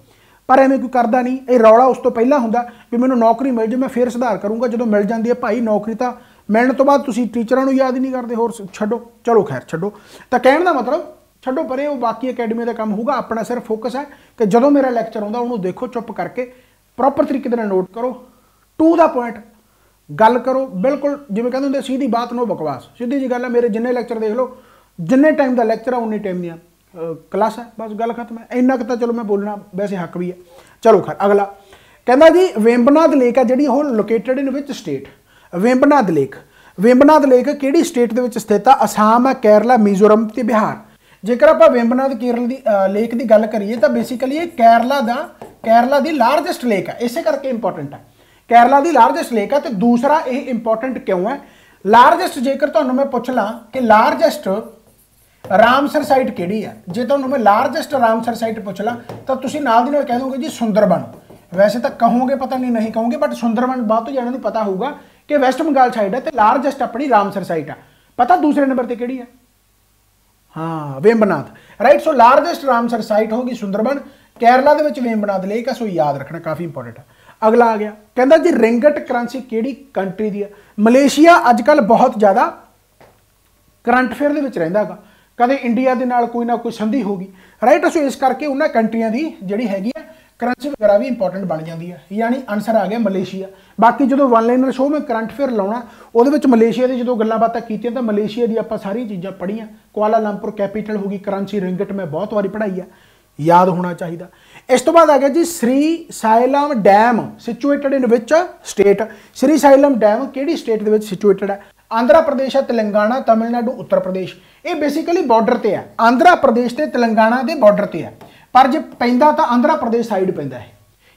पर एवें कोई करदा नहीं, ये रौला उस तो पहला हुंदा भी मैनूं नौकरी मिल जाए मैं फिर सुधार करूँगा, जदों मिल जाती है भाई नौकरी तो मिलने तो बाद तुसीं टीचरां नूं याद ही नहीं करते, होर छड्डो। चलो खैर छड्डो, तो कहने का मतलब छड्डो परे, वो बाकी अकैडमी का काम होगा, अपना सिर्फ फोकस है कि जो मेरा लैक्चर आता उन्होंने देखो, चुप करके प्रॉपर तरीके से नोट करो, टू द पॉइंट गल करो, बिल्कुल जिवें कहते होंदे सीधी बात नो बकवास, सीधी जी गल है। मेरे जिन्ने लैक्चर देख लो, जिन्ने टाइम का लैक्चर है उन्नी टाइम दी क्लास है, बस गल खत्म है। इन्ना तो चलो मैं बोलना वैसे हक भी है। चलो खैर अगला कहता जी वेम्बनाथ लेक है जी, वो located in which state, Vembanad lake, Vembanad lake किहड़ी स्टेट दे विच स्थित आ? असम है, केरला, मिजोरम ते बिहार। जेकर आप वेम्बनाथ केरल की लेक की गल करिए तो बेसिकली ये केरला दी लार्जेस्ट लेक है, इसे करके इंपॉर्टेंट है। केरला दी लार्जेस्ट लेक है। तो दूसरा ये इंपॉर्टेंट क्यों है? लार्जेस्ट जेकर तुहानूं मैं पुछ ला कि लार्जेस्ट रामसर साइट किहड़ी है, जे तुहानूं मैं लार्जेस्ट रामसर साइट पुछ ला तो तुसीं नाल दी नाल कह दोगे जी सुंदरबन। वैसे तो कहोगे, पता नहीं कहोगे, बट सुंदरबन बहुत तो जाने पता होगा कि वैस्ट बंगाल साइड है, तो लार्जेस्ट अपनी रामसर साइट है। पता दूसरे नंबर पर किहड़ी है? हाँ, Vembanad, right. So largest Ramsar site होगी सुंदरबन, केरला दे विच वेम्बनाथ लेक है। सो याद रखना, काफ़ी इंपॉर्टेंट है। अगला आ गया, कहता जी रिंगट करंसी किहड़ी कंट्री दी है? मलेशिया अजकल बहुत ज़्यादा करंट अफेयर दे विच रहिंदा हैगा, कदे इंडिया दे नाल कोई ना कोई संधि होगी, राइट। सो इस करके उन्होंने कंट्रियां की जिहड़ी हैगी है करंसी वगैरह भी इंपॉर्टेंट बन जाती है, यानी आंसर आ गया मलेशिया। बाकी जो वन लाइनर शो में करंट अफेयर लाउणा उहदे विच मलेशिया की जो गल्लां बातां कीतियां तो मलेशिया की आपां सारी चीज़ां पढ़ियां। कुआलालंपुर कैपीटल होगी, करंसी रिंगट मैं बहुत बारी पढ़ाई है, याद होना चाहिए। इस तो बाद आ गया जी Srisailam dam situated in which state? Srisailam dam किहड़ी स्टेट दे विच सिचुएटेड है? आंध्र प्रदेश है, तेलंगाना, तमिलनाडु, उत्तर प्रदेश। ये बेसिकली बॉर्डर ते है, आंध्र प्रदेश ते तेलंगाना के बॉर्डर ते है, पर जे पैंदा तो आंध्र प्रदेश साइड पैंदा है।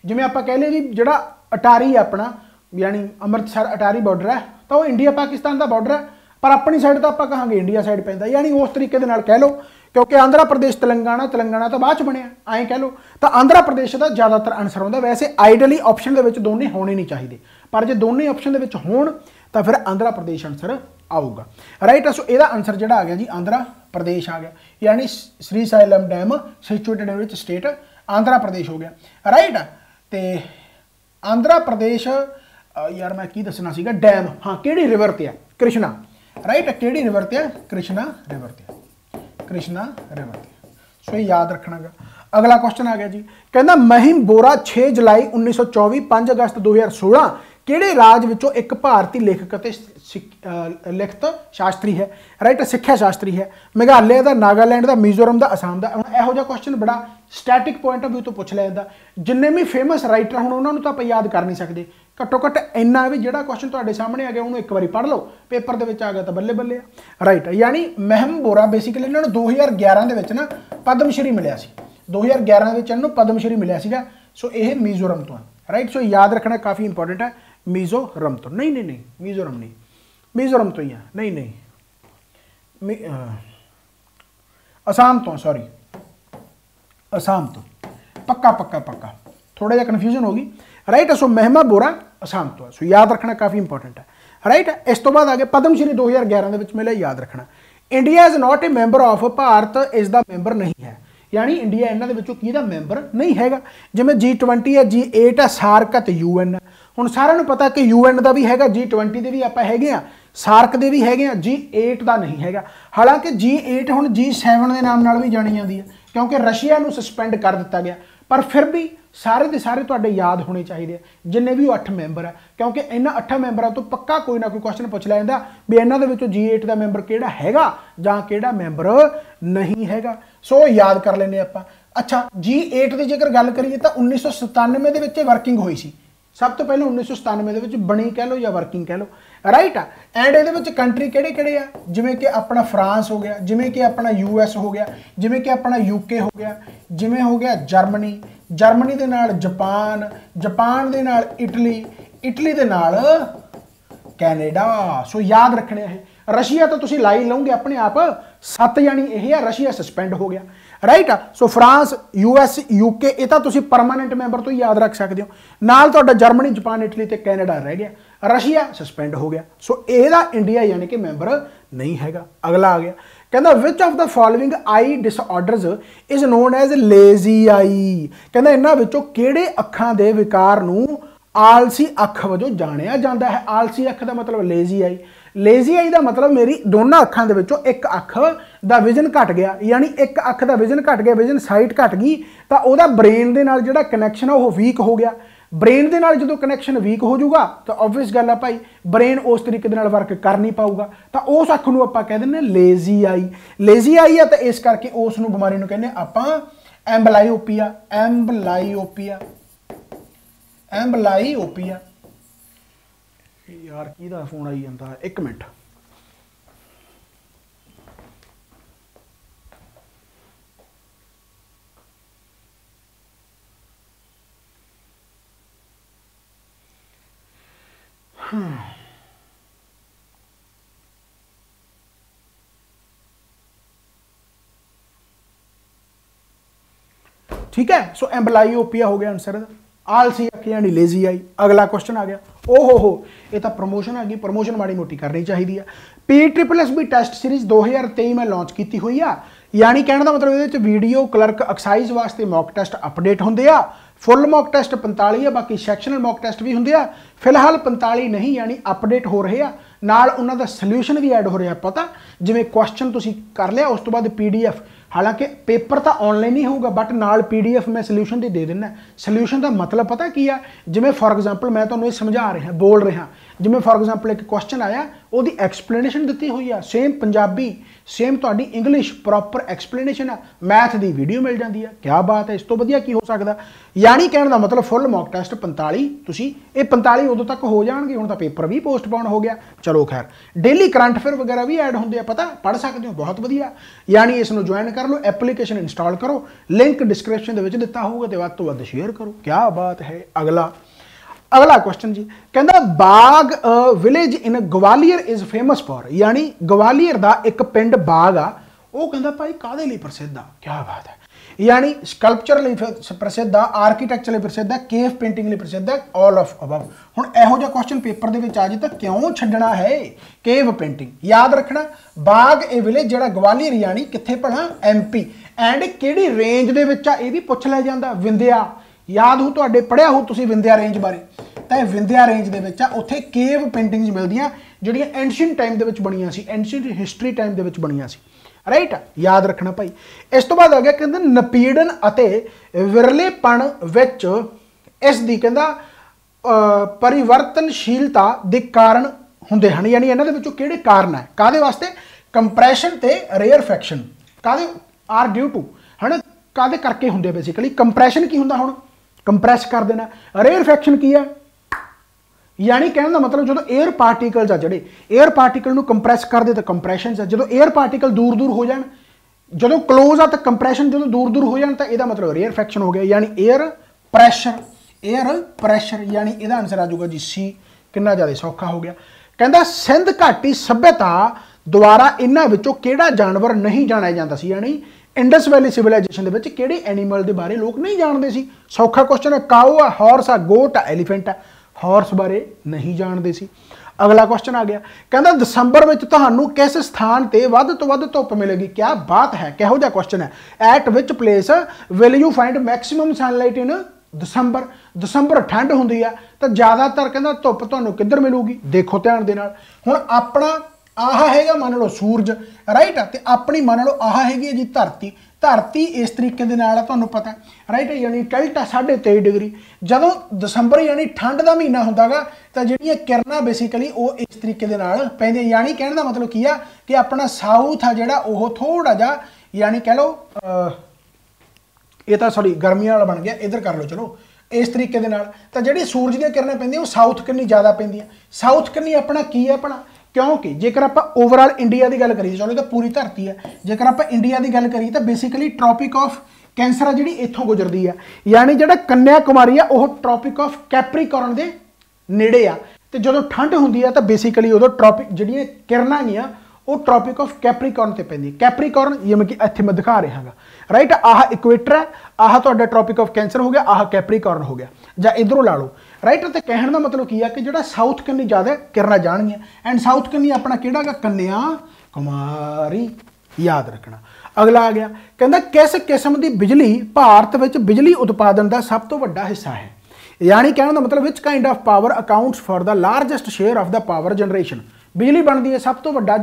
जिवें आपां कह लईए जी जिहड़ा अटारी है अपना, यानी अमृतसर अटारी बॉर्डर है, तो वो इंडिया पाकिस्तान का बॉर्डर है, पर अपनी साइड तो आप कहांगे इंडिया साइड पैंदा, यानी उस तरीके दे नाल कह लो, क्योंकि आंध्र प्रदेश तेलंगाना तो बाद च बनिया, ऐं कह लो तो आंध्र प्रदेश का ज़्यादातर आंसर आता। वैसे आइडली ऑप्शन के दोनों होने नहीं चाहिए, पर जो दोनों ऑप्शन के होण तो फिर आंध्र प्रदेश आंसर आऊगा, राइट। सो यदा आंसर जो आ गया जी आंध्र प्रदेश आ गया, यानी Srisailam dam situated in which state Andhra Pradesh हो गया, राइट। तो आंध्र प्रदेश यार मैं की दसना सीगा, डैम हाँ किहड़ी रिवर ते है? कृष्णा, राइट। किहड़ी रिवर ते है? कृष्णा रिवर ते, कृष्णा रिवर ते। सो याद रखना गा। अगला क्वेश्चन आ गया जी, कहना महिम बोरा 6 जुलाई 1924 5 अगस्त 2016 किहड़े राज विचों एक भारतीय लेखक ते लिखत शास्त्री है, राइट, सिक्ख्या शास्त्री है? मेघालय का, नागालैंड का, मिजोरम का, असम का। हुण इहो जिहा क्वेश्चन बड़ा स्टैटिक पॉइंट ऑफ व्यू तो पूछ लिया जाता, जिन्ने भी फेमस राइटर हुण उन्होंने तो आप याद कर नहीं सकते, घट्टो घट्ट इन्ना भी जिहड़ा क्वेश्चन तुहाडे सामने आ गया उन्होंने एक बार पढ़ लो, पेपर दे विच आ गया तो बल्ले बल्ले, राइट। यानी महम बोरा बेसिकली इन्होंने 2011 दे विच ना पद्मश्री मिलिया सी, 2011 दे विच इन्हूं पद्मश्री मिलिया सीगा। सो यह मिजोरम तो है, राइट। सो याद रखना काफ़ी इंपॉर्टेंट है, मिजोरम तो नहीं मिजोरम नहीं, मिजोरम तो ही है, नहीं असम तो, सॉरी असम तो, पक्का थोड़ा जिहा कन्फ्यूजन होगी, राइट। सो महिमा बोरा असम तो है, सो याद रखना काफ़ी इंपॉर्टेंट है, राइट। इस तो बाद आ गया पद्मश्री 2011 के मिले, याद रखना। India is not a member of, Bharat इस दा मैंबर नहीं है, यानी इंडिया इन्हों के किहदा मैंबर नहीं हैगा। जिवें G20 है, G8 है, सार्क है तो UN है। हुण सारिਆਂ ਨੂੰ पता कि UN का भी हैगा, G20 के भी आप हैगे आ, सार्क के भी हैगे आ, G8 का नहीं हैगा। हालांकि G8 हुण G7 के नाम नाल भी जानी जाती है, क्योंकि रशिया को सस्पेंड कर दिता गया, पर फिर भी सारे के सारे तुहाडे याद होने चाहिए जिन्ने भी 8 मैंबर है, क्योंकि इन्हां 8 मैंबरों तो पक्का कोई ना कोई क्वेश्चन पूछ लिया जाता भी इन्हां दे विचों G8 का मैंबर किहड़ा हैगा जां किहड़ा मैंबर नहीं हैगा। सो याद कर लेने आपां। अच्छा, G8 की जेकर गल करिए तो 1997 के वर्किंग हुई सी, सब तो पहले 1997 के बनी कह लो या वर्किंग कह लो, राइट। एंड ये कंट्री किहड़े आ, जिमें कि अपना फ्रांस हो गया, जिमें कि अपना US हो गया, जिमें कि अपना UK हो गया, जिमें हो गया जर्मनी, जर्मनी के नाल जापान, जापान के नाल इटली, इटली के नाल कैनेडा। सो याद रखने है। रशिया तो तुसीं लाई लाओगे अपने आप 7, यानी यह है रशिया सस्पेंड हो गया, राइट। सो फ्रांस, US, UK ये तो तुसीं परमानेंट मैंबर तो याद रख सकते हो, नाल तुहाडा जर्मनी, जापान, इटली ते कैनेडा रह गया, रशिया सस्पेंड हो गया। सो ਇਹਦਾ इंडिया यानी कि मैंबर नहीं हैगा। अगला आ गया, कहता which of the following eye disorders is known as lazy eye? कहता इन्हां विचों किहड़े अखां दे विकार नूं आलसी अख वजों जाणिया जांदा है? आलसी अख का मतलब लेजी आई, लेजी आई का मतलब मेरी दोनों अखां दे विचों एक अख दा विजन घट गया, यानी एक अख दा विजन घट गया, विजन साइट घट गई तो वह ब्रेन दे नाल जिहड़ा कनैक्शन है वह वीक हो गया। ब्रेन के नाल जो कनैक्शन वीक हो जाऊगा तो ऑबवियस गल है भाई ब्रेन उस तरीके नाल वर्क कर नहीं पाऊगा, तो उस अख नूं आपां कह दिंदे लेजी आई। लेजी आई है तो इस करके उस नूं बीमारी नूं कहंदे आपां एम्बलाइओपिया, एम्बलाइओपिया, एम्बलाइओपिया, यार किहदा फोन आई जाता, एक मिनट। ठीक है, सो एम्बलाइओपिया हो गया आंसर। आलसी आखी यानी लेजी आई। अगला क्वेश्चन आ गया, ओहो हो ये तो प्रमोशन आ गई, प्रमोशन माड़ी मोटी करनी चाहिए। PSSB टेस्ट सीरीज 2023 में लॉन्च की हुई आ, यानी कहने का मतलब ये वीडियो क्लर्क एक्साइज वास्ते मॉक टेस्ट अपडेट होंगे आ। फुल मॉक टेस्ट 45 है, बाकी सैक्शनल मॉक टेस्ट भी होंगे आ। फिलहाल 45 नहीं यानी अपडेट हो रहे हैं, नाल उन्हां दा सल्यूशन भी ऐड हो रहा। पता जिवें क्वेश्चन तुसीं कर लिया, उस तो बाद PDF, हालांकि पेपर तो ऑनलाइन ही होगा बट नाल PDF मैं सल्यूशन दे देना। सल्यूशन का मतलब पता की है, जिमें फॉर एग्जाम्पल मैं तुहानूं ये समझा रहा बोल रहा, जिमें फॉर एग्जाम्पल एक क्वेश्चन आया वो एक्सप्लेनेशन दी हुई है, सेम पंजाबी सेम तुहाडी इंग्लिश प्रॉपर एक्सप्लेनेशन है, मैथ की वीडियो मिल जाती है। क्या बात है, इस तो वधिया की हो सकता। यानी कहने का मतलब फुल मॉक टेस्ट 45, तुसीं ये 45 उदों तक हो जाएंगे, हुण तां पेपर भी पोस्टपोन हो गया। चलो खैर, डेली करंट अफेयर वगैरह भी ऐड होंगे, पता पढ़ सकते हो, बहुत वधिया। यानी इसनूं ज्वाइन कर लो, एप्लीकेशन इंस्टॉल करो, लिंक डिस्क्रिप्शन दे विच दिता होगा, तो वध तो वध शेयर करो। क्या बात है। अगला क्वेश्चन जी, कहता Bagh village in Gwalior is famous for, यानी ग्वालियर का एक पिंड बाग आ, वो कहता भाई कादे लई प्रसिद्ध आ। क्या बात है, यानी स्कल्पचर लई प्रसिद्ध आ, आर्कीटैक्चर लई प्रसिद्ध आ, केव पेंटिंग लई प्रसिद्ध आ, ऑल ऑफ अबव। हुण इहो जिहा क्वेश्चन पेपर दे विच आ जे तां क्यों छड्डना है केव पेंटिंग, याद रखना। बाग ए विलेज जिहड़ा ग्वालियर यानी कित्थे भला MP, एंड किहड़ी रेंज दे विच आ, इह भी पुੱਛ लिया जांदा। विंध्या, याद हो तुहाडे पढ़िया हो तुसीं विंध्या रेंज बारे, तो विंध्या रेंज दे विच आ, उत्थे केव पेंटिंग्स मिलदियां जिहड़ियां एंशिएंट टाइम दे विच बणीਆਂ सी, एंशिएंट हिस्टरी टाइम दे विच बणीਆਂ सी। राइट, याद रखना भाई। इस तो बाद आ गया कहते नपीड़न अते विरलेपण विच इस दी कहंदा परिवर्तनशीलता दे कारण हुंदे हन, यानी इन्हां दे विचों किहड़े कारण है, कादे वास्ते, कंप्रैशन ते rarefaction, Kade are due to, है कादे करके हुंदे। बेसिकली कंप्रैशन की हुंदा, हुण कंप्रैस कर देना। रेयरफैक्शन की है, यानी कहने का मतलब जो एयर पार्टिकल्स आ जिहड़े एयर पार्टिकल नूं कंप्रैस कर दे तो कंप्रैशन है, जो एयर पार्टिकल दूर दूर हो जाए, जो क्लोज आ तो कंप्रैशन, जो दूर दूर हो जाए तो यह मतलब रेयरफैक्शन हो गया। यानी एयर प्रेशर यानी यदा आंसर आ जाऊगा जी C। कितना ज़्यादा सौखा हो गया। कहता सिंध घाटी सभ्यता द्वारा इन्हां विचों किहड़ा जानवर नहीं जाणिया जाता सी, यानी इंडस वैली सिविलाइजेशन के किहड़े एनीमल के बारे लोग नहीं जानते सी। सौखा क्वेश्चन है। काऊ आ, हॉर्स आ, गोट आ, एलीफेंट आ, हॉर्स बारे नहीं जानते सी। अगला क्वेश्चन आ गया, कहता दसंबर में तुहानू किस स्थान ते वध तो वध धुप मिलेगी। क्या बात है, किहो जिहा क्वेश्चन है। At which place will you find maximum sunlight in December. दसंबर ठंड होंदी है तो ज़्यादातर कहता धुप तुहानू किधर मिलूगी, देखो ध्यान दे नाल। हुण अपना आह हैगा मान लो सूरज, राइट, तो अपनी मान लो आह हैगी है जी धरती। धरती इस तरीके दे नाल तुहानू पता, राइट, यानी टिल्ट आ 23.5 डिग्री। जदों दसंबर यानी ठंड का महीना हुंदा गा तां जिहड़ियां किरणां बेसिकली वो इस तरीके दे नाल पैंदियां। यानी कहने का मतलब की आ कि अपना साउथ आ जिहड़ा ओह थोड़ा जिहा, यानी कह लो ये तो सॉरी गर्मियां वाला बन गया, इधर कर लो चलो इस तरीके दे नाल। तां जिहड़ी सूरज दी किरणां पैंदियां वो साउथ कन्नी ज़्यादा पैंदियां। साउथ कन्नी अपना की है अपना, क्योंकि जेकर आप ओवरऑल इंडिया की गल करिए, चलो तो पूरी धरती है, जेकर आप इंडिया की गल करिए तो बेसिकली ट्रॉपिक ऑफ कैंसर है जी इत्थों गुजरती है। यानी जो कन्याकुमारी है वह ट्रॉपिक ऑफ कैप्रीकॉर्न के नेड़े आ, तो जो ठंड होंगी है तो बेसिकली उदों ट्रॉपिक जी किरणां गईयां वो ट्रॉपिक ऑफ कैप्रीकॉर्न से पैंदी। कैप्रीकॉर्न जिवें कि इत्थे मैं दिखा रहा हाँ, राइट, आह इक्वेटर है, आह तुहाडा ट्रॉपिक ऑफ कैंसर हो गया, आह कैप्रीकॉर्न हो गया, जां इधरों ला लो, राइट। तो कहने का मतलब की है कि जो साउथ कन्नी ज़्यादा किरणां जाणगियां, एंड साउथ कन्नी अपना किहड़ा गा कन्याकुमारी, याद रखना। अगला आ गया, कहता किस किस्म की बिजली भारत में बिजली उत्पादन का सब तो वड्डा हिस्सा है। यानी कहने का मतलब which kind of power accounts for the largest share of the power generation. बिजली बनती है सब तो वड्डा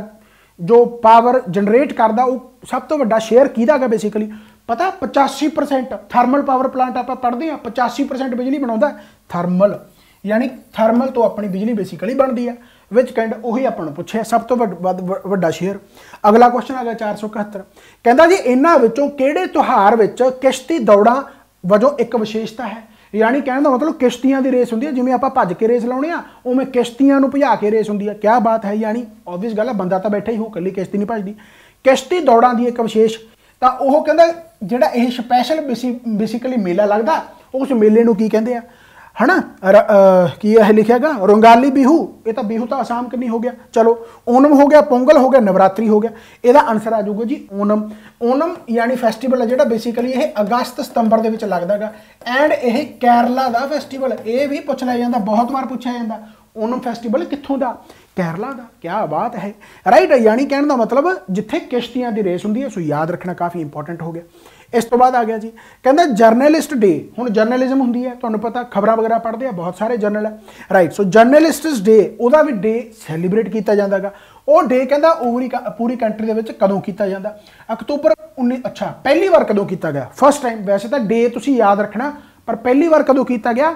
जो पावर जनरेट करता वो सब तो वड्डा शेयर किहदा गा बेसिकली पता 85%। थर्मल पावर प्लांट आप पढ़ते हैं 85% बिजली बनाता थर्मल, यानी थर्मल तो अपनी बिजली बेसिकली बनती है। विच काइंड उही अपन पूछे सब तो वड्डा शेयर। अगला क्वेश्चन आ गया 471, कहता जी इन्हां विचों किहड़े त्योहार विच किश्ती दौड़ां वजों एक विशेषता है। यानी कहने का मतलब किश्तियां की रेस होंगी है, जिवें आपां भज के रेस लाउने आ उवें किश्तियां नूं भजा के रेस होंगी है। क्या बात है, यानी ऑबवियस गल है, बंदा तो बैठा ही हो, कल्ली किश्ती नहीं भजदी। किश्ती दौड़ां दी एक विशेष तां ओह कहंदा जिहड़ा इह स्पैशल बेसिकली मेला लगदा उस मेले नूं की कहंदे आ है ना, की यह लिखा गा रंगाली बिहू, ये तो बिहू तो आसाम कनी हो गया। चलो ओनम हो गया, पोंगल हो गया, नवरात्रि हो गया। यदा आंसर आ जाऊगा जी ओनम। ओनम यानी फैसटिवल है जो बेसिकली ये अगस्त सितंबर के लगता है एंड ये केरला का फैसटिवल, ये भी पूछ लिया जाता, बहुत बार पूछा जाता ओनम फैसटिवल कितों का, केरला का। क्या बात है, राइट। यानी कहने का मतलब जिथे किश्तियां की रेस होंगी है, सो याद रखना काफ़ी इंपॉर्टेंट हो गया। इस तो बाद आ गया जी कहता जर्नलिस्ट डे। हुण जर्नलिज्म होंगी है, तुहानूं पता खबरां वगैरह पढ़ते हैं बहुत सारे जर्नल है, राइट। सो जर्नलिस्ट्स डे उहदा भी डे सैलीब्रेट किया जाता है। वो डे कहता पूरी कंट्री के विच कदों किया जाता, अक्तूबर 19, अच्छा पहली बार कदों किया गया, फर्स्ट टाइम। वैसे तो डे तुसीं याद रखना, पर पहली बार कदों किया गया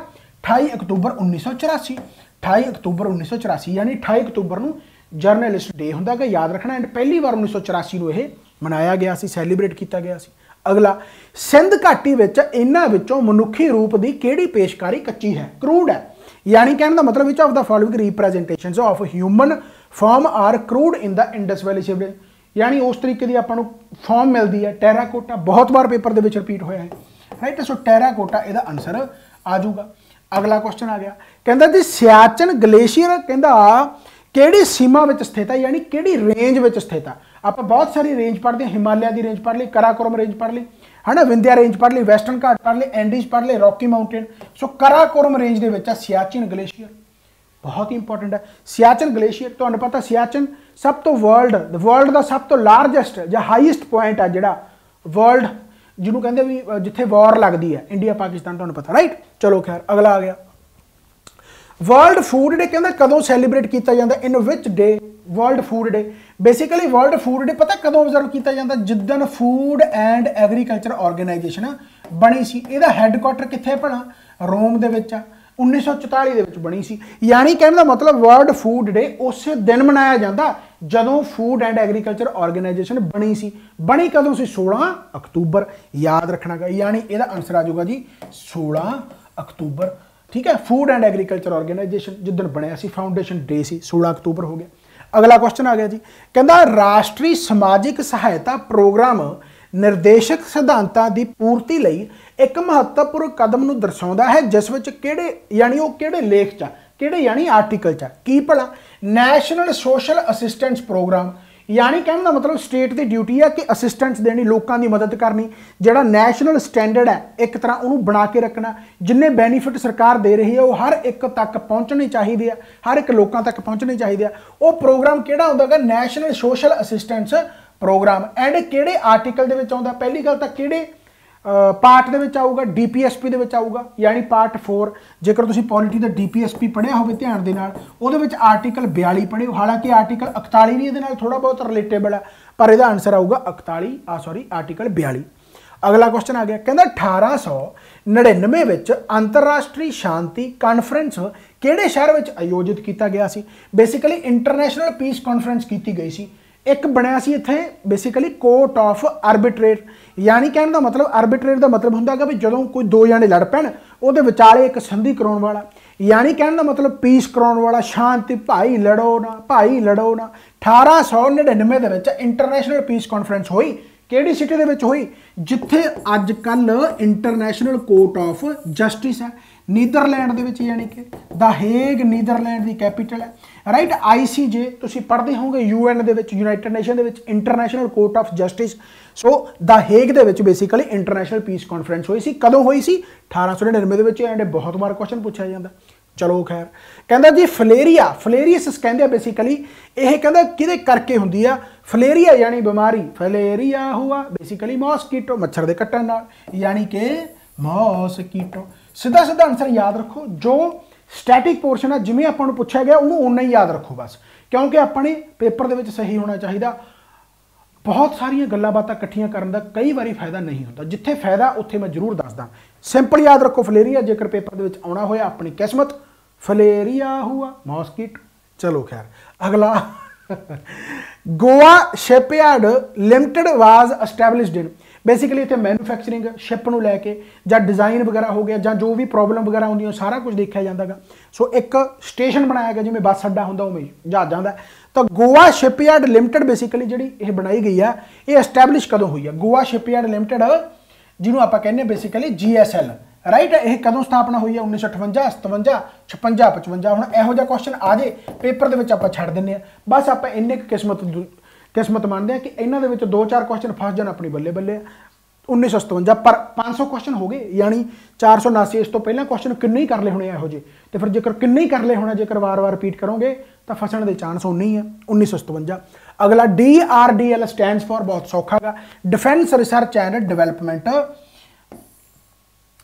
28 अक्तूबर 1984। 28 अक्तूबर 1984 यानी 28 अक्तूबर को जर्नलिस्ट डे होंदा गा, याद रखना। एंड पहली बार 1984 को यह मनाया गया सी, सैलीब्रेट किया गया सी। अगला सिंध घाटी विच इन्हां विचों मनुखी रूप की किहड़ी पेशकारी कच्ची है, क्रूड है। यानी कहने का मतलब which of the following representations of human form are crude in the Indus valley civil. यानी उस तरीके की आपां नूं फॉर्म मिलती है टैराकोटा, बहुत बार पेपर के रिपीट होया है, राइट। सो टैराकोटा इसका आंसर आ जाऊगा। अगला क्वेश्चन आ गया कहता जी सियाचिन ग्लेशियर कहता किहड़ी सीमा में स्थित है, यानी किहड़ी रेंज में स्थित है। आप बहुत सारी रेंज पढ़ते हैं, हिमालय की रेंज पढ़ ली, कराकोरम रेंज पढ़ ली, है ना, विंध्या रेंज पढ़ ली, वैस्टर्न घाट पढ़ ली, एंडीज पढ़ ली, रॉकी माउंटेन। सो कराकोरम रेंज के विच सियाचिन ग्लेशियर बहुत ही इंपॉर्टेंट है। सियाचिन ग्लेशियर तो पता सियाचिन सब तो वर्ल्ड का सब तो लारजेस्ट या हाईएस्ट पॉइंट है जोड़ा वर्ल्ड जिन्हों कहते भी जिथे वॉर लगती है इंडिया पाकिस्तान, तो पता, राइट। चलो खैर अगला आ गया वर्ल्ड फूड डे कहते कदों सैलीब्रेट किया जाता, in which day world food day. Basically world food day पता कदों ऑब्जर्व किया जाता, जिदन फूड एंड एग्रीकल्चर ऑर्गेनाइजेशन बनी सी। इहदा हैडक्वार्टर कित्थे भला, रोम दे विच 1944 दे विच बनी सी। यानी कहने का मतलब वर्ल्ड फूड डे उस दिन मनाया जाता जदों फूड एंड एग्रीकल्चर ऑर्गेनाइजेशन बनी सी। बनी कदों सी, 16 अक्तूबर, याद रखना गा। यानी इहदा आंसर आ जाऊगा जी 16 अक्तूबर, ठीक है। फूड एंड एग्रीकल्चर ऑर्गेनाइजेशन जिदन बनया सी, फाउंडेशन डे सी, 16 अक्तूबर हो गया। अगला क्वेश्चन आ गया जी कहता राष्ट्रीय समाजिक सहायता प्रोग्राम निर्देशक सिद्धांतां की पूर्ति लई एक महत्वपूर्ण कदम नूं दर्शाउंदा है, जिस विच किहड़े यानी वो किहड़े लेख च किहड़े यानी आर्टिकल च की भला नैशनल सोशल असिस्टेंस प्रोग्राम। यानी कहने का मतलब स्टेट की ड्यूटी है कि असिस्टेंस देनी, लोगों की मदद करनी, जोड़ा नैशनल स्टैंडर्ड है एक तरह उन्होंने बना के रखना, जिन्ने बेनीफिट सरकार दे रही है वो हर एक तक पहुँचने चाहिए, हर एक लोगों तक पहुँचने चाहिए। वो प्रोग्राम किहड़ा होंदा national social assistance programme. And किहड़े आर्टिकल दे विच आउंदा, पहली गल तां किहड़े पार्ट दे विच आऊगा, DPSP दे विच आऊगा, यानी पार्ट 4। जेकर तुसीं पॉलिटी दा DPSP पढ़िया होवे ध्यान दे नाल, उहदे विच आर्टिकल 42 पढ़िओ। हालांकि आर्टिकल 41 भी इहदे नाल थोड़ा बहुत रिलेटेबल है, पर इहदा आंसर आऊगा आर्टिकल 42। अगला क्वेश्चन आ गया कहंदा 1899 विच अंतरराष्ट्रीय शांति कॉन्फ्रेंस किहड़े शहर विच आयोजित किया गया सी। बेसिकली इंटरनेशनल पीस कॉन्फ्रेंस की गई सी। एक बनया सी इत्थे बेसिकली कोर्ट ऑफ आर्बिट्रेट। यानी कहने का मतलब आर्बिट्रेट का मतलब होंदा है भी जदों कोई दो जने लड़ पैण उहदे विचाले एक संधि कराउण वाला। यानी कहने का मतलब पीस कराउण वाला, शांति, भाई लड़ो ना। 1899 दे विच इंटरनेशनल पीस कॉन्फ्रेंस हुई। किहड़ी सिटी दे विच हुई, जिथे अजकल इंटरनेशनल कोर्ट ऑफ जस्टिस है, नीदरलैंड दे विच, यानी कि द हेग नीदरलैंड की कैपिटल है, राइट। ICJ तुसीं पढ़ते होंगे UN they which, United nation they which international court of justice. So the Hague they which basically international piece conference हुई सी। कदों हुई सी, 1899 दे विच। एंड बहुत बार क्वेश्चन पूछा जाता। चलो खैर कहता जी फलेरियस कहते बेसिकली यह कहता कि करके होंगी आ फलेरिया, यानी बीमारी, फलेरिया हुआ बेसिकली मॉस्कीटो, मच्छर के कट्टण नाल, यानी कि मॉस्कीटो। सीधा आंसर याद रखो, जो स्टैटिक पोर्शन है जिमें आपको पूछा गया उन्होंने उन्ना ही याद रखो बस, क्योंकि अपने पेपर के सही होना चाहिए। बहुत सारिया गल्लां बातां इकट्ठियां करन दा कई बारी फायदा नहीं होता, जिथे फायदा उत्थे मैं जरूर दसदा। सिंपल याद रखो फलेरिया, जेकर पेपर के आना होया अपनी किस्मत, फलेरिया हुआ मॉस्कीटो। चलो खैर अगला Goa shipyard limited was established in. Basically इतने मैन्युफैक्चरिंग शिप ਨੂੰ ਲੈ ਕੇ ਜਾਂ डिजाइन वगैरह हो गया ਜਾਂ जो भी प्रॉब्लम वगैरह ਹੁੰਦੀਆਂ सारा कुछ देखा जाता है। सो एक स्टेशन बनाया गया जिमें बस अड्डा होंगे उमें जहाज़ों का। तो गोवा शिपयार्ड लिमिटेड बेसिकली जी बनाई गई है, ये एस्टैबलिश कदों हुई है? गोवा शिपयार्ड लिमिटेड जिन्हों आप कहने बेसिकली GSL, राइट। यह कदों स्थापना हुई है? 1958, 57, 56, 55। हम यहो जिहा क्वेश्चन आ जाए पेपर के आप छड्ड दिंदे आ, बस आप इन्ने किस्मत मानते हैं कि इन्होंने 2-4 क्वेश्चन फस जाने अपनी बल्ले बल्ले। 1957 पर 500 क्वेश्चन हो गए, यानी 479 इस तो पहले क्वेश्चन किन्ने ही कर ले होने यहो जे। तो फिर जेकर किन्ने ही कर ले होना, जेकर वार वार रिपीट करोगे तो फसण के चांस उन्ने ही है। 1957। अगला DRDL स्टैंड्स फॉर, बहुत सौखा गा, defence research and development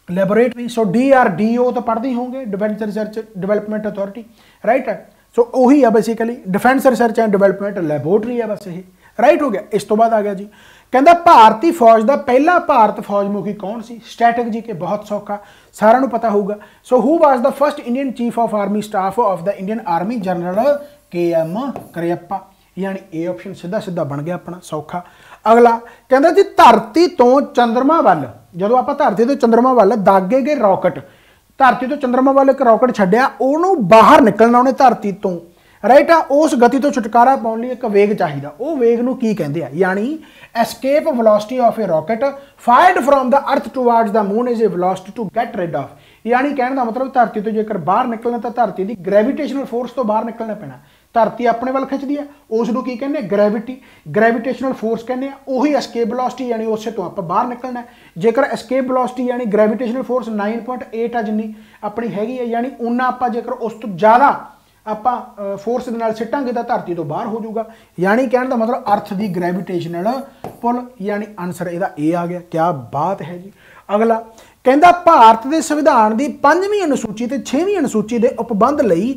laboratory. So DRDO तो पढ़ते ही होंगे, defence research development authority, right. So वही है basically defence research and development laboratory है बस यही, राइट हो गया। इस तो बाद आ गया जी कहता भारतीय फौज का पहला भारत फौज मुखी कौन सी? स्टैटिक जी के, बहुत सौखा, सारा पता होगा। So who was the first Indian chief of army staff of the Indian army? General KM Cariappa, यानी ए ऑप्शन सीधा सीधा बन गया अपना, सौखा। अगला कहता जी धरती तो चंद्रमा वाल, जो आप धरती तो चंद्रमा वाल दागे गए रॉकेट, धरती तो चंद्रमा वाल एक रॉकेट छड्डिया, उन्होंने बाहर निकलना उन्हें धरती तो, राइट आ, उस गति तो छुटकारा पाने लिए एक वेग चाहिए, वो वेग नूं की कहते हैं? यानी escape velocity of a rocket fired from the earth towards the moon is a velocity to get rid of. यानी कहने का मतलब धरती तो जेकर बाहर निकलना तो धरती की ग्रेविटेशनल फोर्स तो बाहर निकलना पैना, धरती अपने वाल खिंचती है, उसनूं की कहने? ग्रेविटी, ग्रेविटेशनल फोर्स कहने, उही एस्केप वेलोसिटी यानी उस तो आप बाहर निकलना है। जेकर एस्केप वेलोसिटी यानी ग्रेविटेशनल फोर्स 9.8 आ जिन्नी अपनी हैगी है, यानी उन्ना आप जेकर उस तो ज़्यादा आप फोर्स के नाल सिटांगे तो धरती तो बाहर हो जाऊगा। यानी कहने का मतलब अर्थ की ग्रेविटेशनल पुल, यानी आंसर ਇਹਦਾ ए आ गया। क्या बात है जी। अगला कहता भारत के संविधान की 5वीं अनुसूची तो 6वीं अनुसूची के उपबंध लई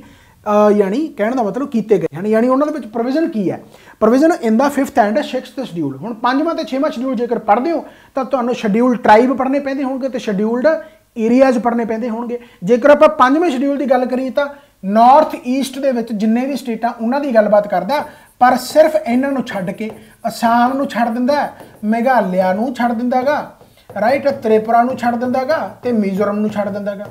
यानी कहने का मतलब किए गए हैं, यानी उन्होंने प्रोविजन की है? Provision in the 5th and 6th schedule. हुण 5वां ते 6वां शेड्यूल जेकर पढ़ते हो तो तुहानूं शेड्यूल ट्राइब पढ़ने पैंदे होणगे ते शेड्यूल्ड एरियाज पढ़ने पैंदे होणगे। जेकर आप 5वें शेड्यूल की गल करिए तो नॉर्थ ईस्ट के जिन्ने भी स्टेटां उन्हां दी गलबात करदा, पर सिर्फ इन्हां नूं छड्ड के असम नूं छड्ड दिंदा, मेघालय नूं छड्ड दिंदा गा, राइट, त्रिपुरा नूं छड्ड दिंदा गा ते मिजोरम नूं छड्ड दिंदा गा,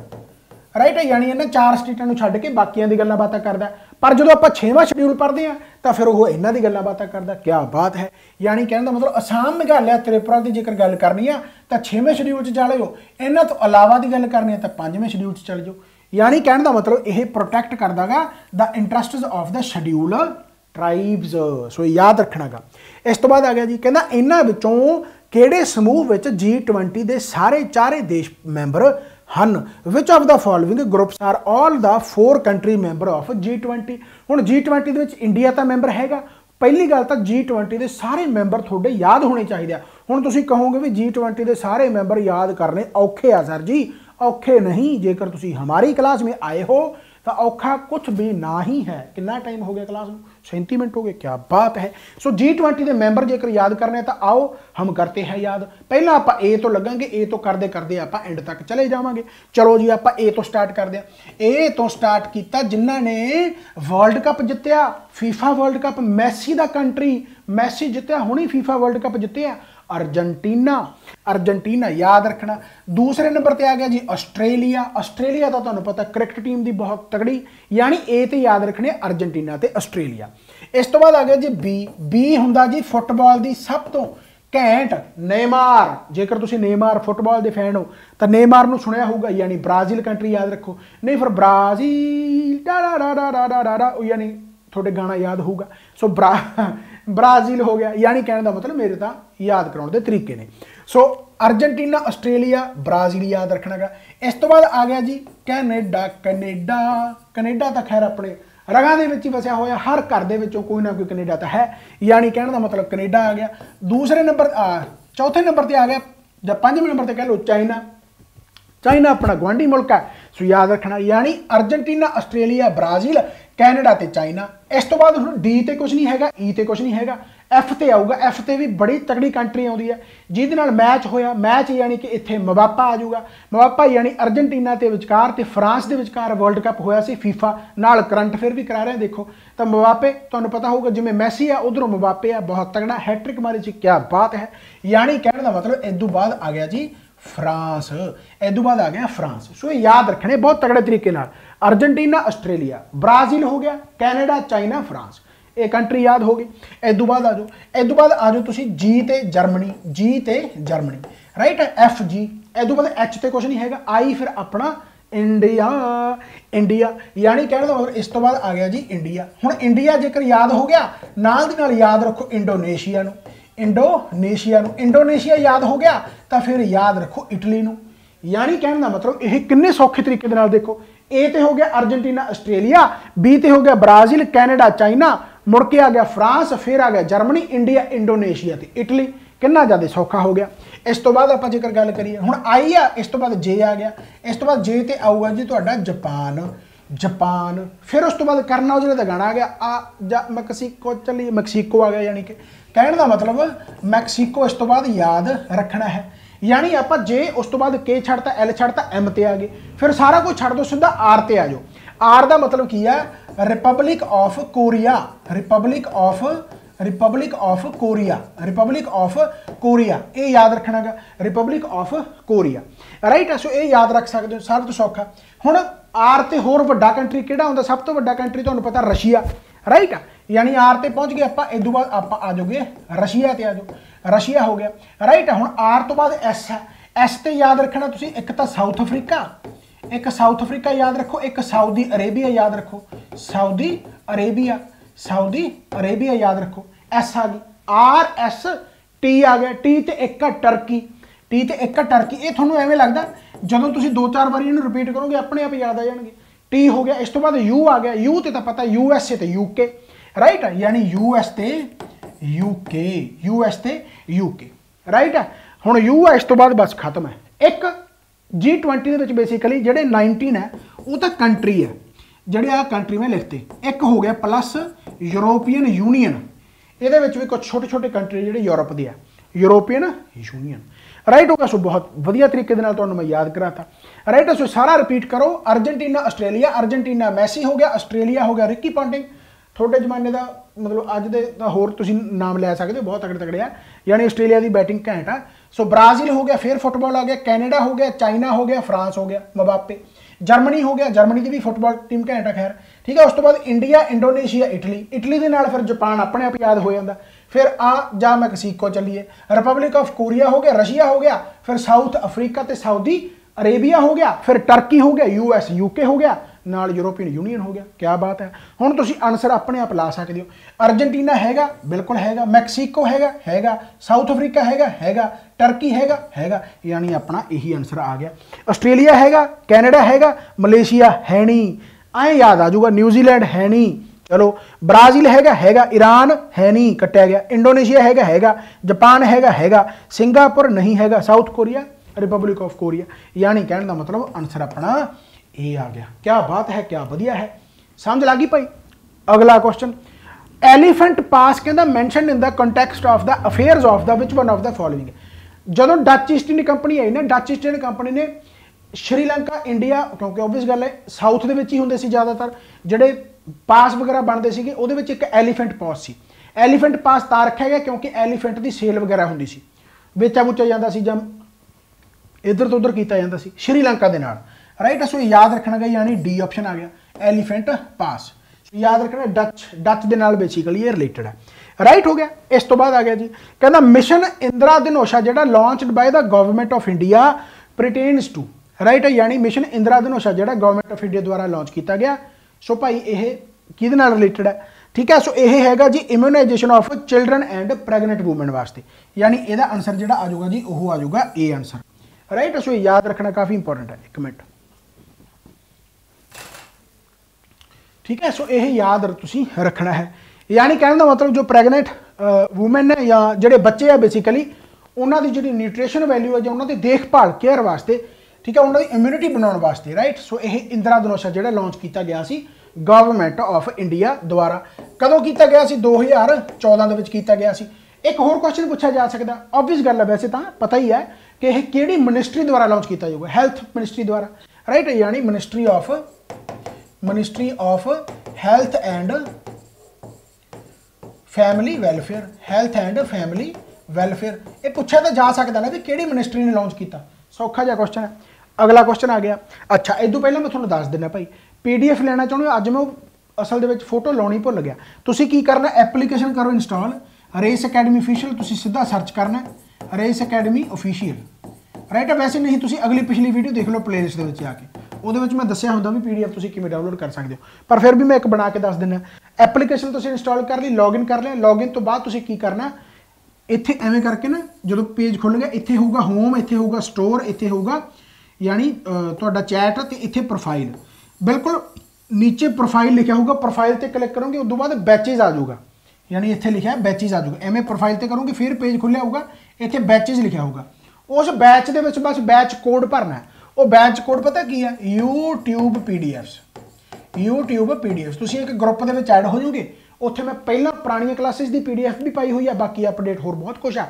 राइट। यानी इन्हां 4 स्टेटां नूं छड्ड के बाकियां दी गल्लां बातां करदा, पर जो आप 6वां शेड्यूल पढ़ते हैं तो फिर वो इन्हां दी गल्लां बातां करदा। क्या बात है। यानी कहने का मतलब असम मेघालय त्रिपुरा की जेकर गल करनी है तो 6वें शेड्यूल च चले जाओ, इन्हां तो अलावा की गल करनी है तो 5वें शेड्यूल च चले जाओ। यानी कहने का मतलब यह प्रोटैक्ट करता गा the interests of the scheduled tribes. So याद रखना गा। इस तो बाद आ गया जी कहना इन्हां विचों किहड़े समूह विच G20 के सारे 4 देश मैंबर हन? Which of the following groups are all the 4 country member of G20। हुण G20 दे विच इंडिया तो मैंबर हैगा। पहली गल तो G20 के सारे मैंबर थोड़े याद होने चाहिए। हुण तुसीं कहोगे भी G20 के सारे मैंबर याद करने औखे आ सर जी, औखे नहीं। जेकर तुसी हमारी क्लास में आए हो तो औखा कुछ भी ना ही है। कितना टाइम हो गया क्लास में? 37 मिनट हो गए। क्या बात है। सो G20 के मैंबर जेकर याद करने तो आओ हम करते हैं याद। पहला आप ए तो लगेंगे, ए तो करते करते आप एंड तक चले जावांगे। चलो जी आप ए तो स्टार्ट करते हैं। ए तो स्टार्ट किया जिन्होंने वर्ल्ड कप जितया, फीफा वर्ल्ड कप, मैसी का कंट्री, मैसी जितया हुणी फीफा वर्ल्ड कप जितया अर्जेंटीना। अर्जेंटीना याद रखना। दूसरे नंबर पर आ गया जी आस्ट्रेलिया। आस्ट्रेलिया तो तुहानूं पता क्रिकेट टीम की बहुत तगड़ी, यानी ए तो याद रखने अर्जेंटीना ते आस्ट्रेलिया। इस तो बाद आ गया जी बी। बी हुंदा जी फुटबॉल की सब तो घैंट नेमार। जेकर तुसीं नेमार फुटबॉल के फैन हो तो नेमार नूं सुनिया होगा, यानी ब्राजील कंट्री याद रखो। नहीं फिर ब्राजील डा डा डा डा डा डा डा, यानी थोड़े गाना याद होगा। सो ब्राजील हो गया। यानी कहने का मतलब मेरे तो याद कराने के तरीके ने। सो अर्जेंटीना, आस्ट्रेलिया, ब्राजील याद रखना गा। इस तो बाद आ गया जी कैनेडा। कैनेडा, कैनेडा तो खैर अपने रगां दे विच ही वसिया होया, हर घर दे विचों कोई ना कोई कैनेडा तो है। यानी कहने का मतलब कैनेडा आ गया। दूसरे नंबर चौथे नंबर पर आ गया या 5वें नंबर पर कह लो चाइना। चाइना अपना गुआढ़ी मुल्क है। सो याद रखना। यानी अर्जेंटीना, आस्ट्रेलिया, ब्राजील, कैनेडा ते चाइना। इस तो बाद डी ते कुछ नहीं हैगा, ई ते कुछ नहीं हैगा। F ਤੇ ਆਊਗਾ। F ਤੇ भी बड़ी तगड़ी कंट्री आउंदी है जिहदे नाल मैच होया। मैच यानी कि इत्थे मबापा आ जाऊगा। मबापा यानी अर्जेंटीना ते विचकार ते फ्रांस दे विचकार वर्ल्ड कप होया सी फीफा नाल करंट अफेयर भी करा रहे हैं। देखो तो मबापे तुहानूं पता होगा जिवें मैसी आ उधरों मबापे आ, बहुत तगड़ा हैट्रिक मारी सी, क्या बात है। यानी कहने का मतलब इदों बाद आ गया जी फ्रांस, इदों बाद आ गया फ्रांस। सो याद रखने बहुत तगड़े तरीके नाल। अर्जेंटीना ऑस्ट्रेलिया, ब्राजील हो गया, कैनेडा, चाइना, फ्रांस, ये कंट्री याद होगी। इदों बाद आ जाओ, इदों बाद आ जाओ तुसीं जी ते जर्मनी, जी ते जर्मनी, राइट। एफ जी, इदों बाद एच ते कुछ नहीं हैगा, आई फिर अपना इंडिया, इंडिया यानी कहने का मतलब इस तो बाद आ गया जी इंडिया। हुण इंडिया जेकर याद हो गया नाल दी नाल याद रखो इंडोनेशिया नूं, इंडोनेशिया नूं, इंडोनेशिया याद हो गया तो फिर याद रखो इटली नूं। यानी कहने का मतलब यह किन्ने सौखे तरीके दे नाल देखो, ए ते हो गया अर्जेंटीना ऑस्ट्रेलिया, बी ते हो गया ब्राजील, कैनेडा, चाइना, मुड़ के आ गया फ्रांस, फिर आ गया जर्मनी, इंडिया, इंडोनेशिया ते इटली। कितना ज़्यादा सौखा हो गया। इस तो बाद आप जेकर गल करिए हुण आई आ, इस तो बाद जे आ गया, इस तो बाद जे ते आऊगा जी तुहाडा जापान, जापान, फिर उस तो बाद करना औजले का गाना आ गया आ मैक्सीको, चलिए मैक्सीको आ गया। यानी कि कहने का मतलब मैक्सीको इस तो बाद याद रखना है। यानी आप जे उस तो बाद के छड़ता, एल छड़ता, एम ते आ गए, फिर सारा कुछ छड़ दो सीधा आर ते आ जाओ। आर का मतलब की है Republic of Korea, Republic of Korea, Republic of Korea, ये याद रखना गा, रिपब्लिक ऑफ कोरिया, राइट। सो ये याद रख सकते हो, सब तो सौखा। हुण आर ते होर वड्डा कंट्री किहड़ा हुंदा, सब तो वड्डा कंट्री तुहानूं पता रशिया, राइट। यानी आर ते पहुंच गए आप, इदों बाद आप आ जाओगे रशिया ते आ जाओ, रशिया हो गया, राइट। हुण आर तो बाद एस है, एस ते याद रखना तुसीं, एक तो साउथ अफ्रीका, एक साउथ अफ्रीका याद रखो, एक सऊदी अरेबिया याद रखो, सऊदी अरेबिया, सऊदी अरेबिया याद रखो। एस आ गई, आर एस टी आ गया, टी ते एक टर्की, टी ते एक टर्की। ये थोड़ा एवं लगता जो तुम 2-4 बार इन्होंने रिपीट करोगे अपने आप याद आ जाएंगे। टी हो गया, इस तो बाद यू आ गया, यू तो पता यूएसए ते यूके, राइट। यानी यूएस ते यूके, यूएस ते यूके, राइट है। हुण यू है, इस तो बाद बस खत्म है। एक G20 के बेसिकली जेडे 19 है वो तो कंट्री है, जेडे आ कंट्री में लिखते। एक हो गया प्लस यूरोपीयन यूनियन, ये भी कुछ छोटे छोटे कंट्री जेडे यूरोप दी है, यूरोपीयन यूनियन, राइट होगा। सो बहुत वधिया तरीके दे नाल तुहानूं मैं याद कराता, राइट। सो सारा रिपीट करो, अर्जेंटीना ऑस्ट्रेलिया, अर्जेंटीना मैसी हो गया, ऑस्ट्रेलिया हो गया रिकी पॉन्टिंग, थोड़े जमाने का मतलब अज दे होर तुसीं नाम लै सकते हो, बहुत तगड़े तगड़े है। यानी ऑस्ट्रेलिया की बैटिंग घैंट है। सो ब्राजील हो गया, फिर फुटबॉल आ गया, कैनेडा हो गया, चाइना हो गया, फ्रांस हो गया, मबापे, जर्मनी हो गया, जर्मनी की भी फुटबॉल टीम घैंट है, खैर ठीक है। उस तो बाद इंडिया, इंडोनेशिया, इटली, इटली के नाल फिर जापान अपने आप याद हो जाता। फिर आ जा मैक्सीको चलीए, रिपब्लिक ऑफ कोरिया हो गया, रशिया हो गया, फिर साउथ अफ्रीका ते सऊदी अरेबिया हो गया, फिर टर्की हो गया, यूएस यूके हो गया, नाल यूरोपीयन यूनियन हो गया। क्या बात है। हुण तुसीं आंसर अपने आप ला सकते हो। अर्जेंटीना हैगा, बिल्कुल हैगा, मैक्सीको हैगा, हैगा, साउथ अफ्रीका हैगा, हैगा, टर्की हैगा, हैगा, यानी अपना यही आंसर आ गया। ऑस्ट्रेलिया हैगा, कैनेडा हैगा, मलेशिया है नहीं, आए याद आ जाऊगा, न्यूजीलैंड है नहीं, चलो ब्राजील हैगा, हैगा, ईरान है नहीं, कट्टिया गया, इंडोनेशिया हैगा, हैगा, जापान हैगा, हैगा, सिंगापुर नहीं हैगा, south Korea, Republic of Korea. यानी कहने का मतलब आंसर अपना ए आ गया। क्या बात है, क्या बढ़िया है, समझ लगी भाई। अगला क्वेश्चन, एलिफेंट पास कहता mention in the context of the affairs of the which one of the following. जो डच ईस्ट इंडिया कंपनी आई ना, डच ईस्ट इंडिया कंपनी ने श्रीलंका, इंडिया, क्योंकि ओबवियस गल है साउथ के ही होंगे ज़्यादातर जोड़े पास वगैरह बनते थे, वो एक एलीफेंट पास सी। एलीफेंट पास तां रखा गया क्योंकि एलीफेंट की सेल वगैरह होंगी सी, बेचा बुचा जाता सी, जां इधर तो उधर किया जाता सी श्रीलंका के नाल, राइट। सो याद रखना गया, यानी डी ऑप्शन आ गया, एलीफेंट पास। याद रखना डच, डच के नाल बेसिकली ये रिलेटेड है, राइट हो गया। इस तो बाद आ गया जी, कहना मिशन इंदिरा धनुषा जो launched by the government of India pertains to, right है। यानी मिशन इंदिरा धनुषा जो गवर्नमेंट ऑफ इंडिया द्वारा लॉन्च किया गया। सो भाई ये किहदे नाल रिलेटेड है, ठीक है। सो यह हैगा जी immunisation of children and pregnant women वास्ते, यानी यदा आंसर जो आ जाऊगा जी वह आ जाऊगा ए आंसर, राइट। सो याद रखना काफ़ी इंपॉर्टेंट है। एक मिनट, ठीक है। सो यह याद तुसीं रखना है। यानी कहने का मतलब जो प्रैगनेंट वूमेन है या जोड़े बच्चे है बेसिकली उन्होंने जी न्यूट्रीशन वैल्यू है जो उन्होंने देखभाल केयर वास्ते, ठीक है, उन्होंने इम्यूनिटी बनाने वास्ते, राइट। सो यह इंदिरा धनुषा जो लॉन्च किया गया सी गवर्नमेंट ऑफ इंडिया द्वारा। कदों किया गया सी? 2014 ਦੇ ਵਿੱਚ ਕੀਤਾ ਗਿਆ ਸੀ। एक होर क्वेश्चन पूछा जा सकता, ऑब्वियस गल है वैसे तो पता ही है कि यह किहड़ी मिनिस्ट्री द्वारा लॉन्च किया जाऊगा? हैल्थ मिनिस्ट्री द्वारा, राइट, यानी ministry of health and family welfare, health and family welfare. ये पूछा तो जा सकता ना भी किहड़ी मिनिस्ट्री ने लॉन्च किया, सौखा जिहा क्वेश्चन है। अगला क्वेश्चन आ गया। अच्छा, इदों पहले मैं तुहानूं दस दिना भाई, PDF लेना चाहुंदे हो, अज मैं असल दे विच फोटो लाउणी भुल गया। तुसीं की करना, एप्लीकेशन करो इंस्टॉल रेस अकैडमी ऑफिशियल, तुसीं सीधा सर्च करना रेस अकैडमी ऑफिशियल, राइट। वैसे नहीं तुसीं अगली पिछली वीडियो देख लो प्लेलिस्ट दे विच आके, ਉਹਦੇ ਵਿੱਚ मैं दस्सिया हुंदा भी PDF तुसीं किवें डाउनलोड कर सकते हो, पर फिर भी मैं एक बना के दस दिना। एप्लीकेशन तुसीं इंस्टॉल कर ली, लॉगिन कर लिया, लॉगिन तो बाद तुसीं की करना, इत्थे एवें करके ना जो पेज खुल गया, इत्थे होगा होम, इत्थे होगा स्टोर, इत्थे होगा यानी तुहाडा चैट, ते इत्थे प्रोफाइल, बिल्कुल नीचे प्रोफाइल लिखा होगा, प्रोफाइल ते क्लिक करोगे उस तो बाद बैचेज आ जाऊगा, यानी इत्थे लिखा है बैचेज आ जाऊगा। एवें प्रोफाइल ते करोगे फिर पेज खुलिया होगा, इत्थे बैचेज लिखा होगा, उस बैच दे विच बस बैच कोड भरना है। वो बैच कोड पता की है? YouTube PDFs, YouTube PDFs। तुसीं एक ग्रुप दे विच ऐड हो जाओगे, उत्थे मैं पहला पुरानी क्लासेस की PDF भी पाई हुई है, बाकी अपडेट होर बहुत कुछ है,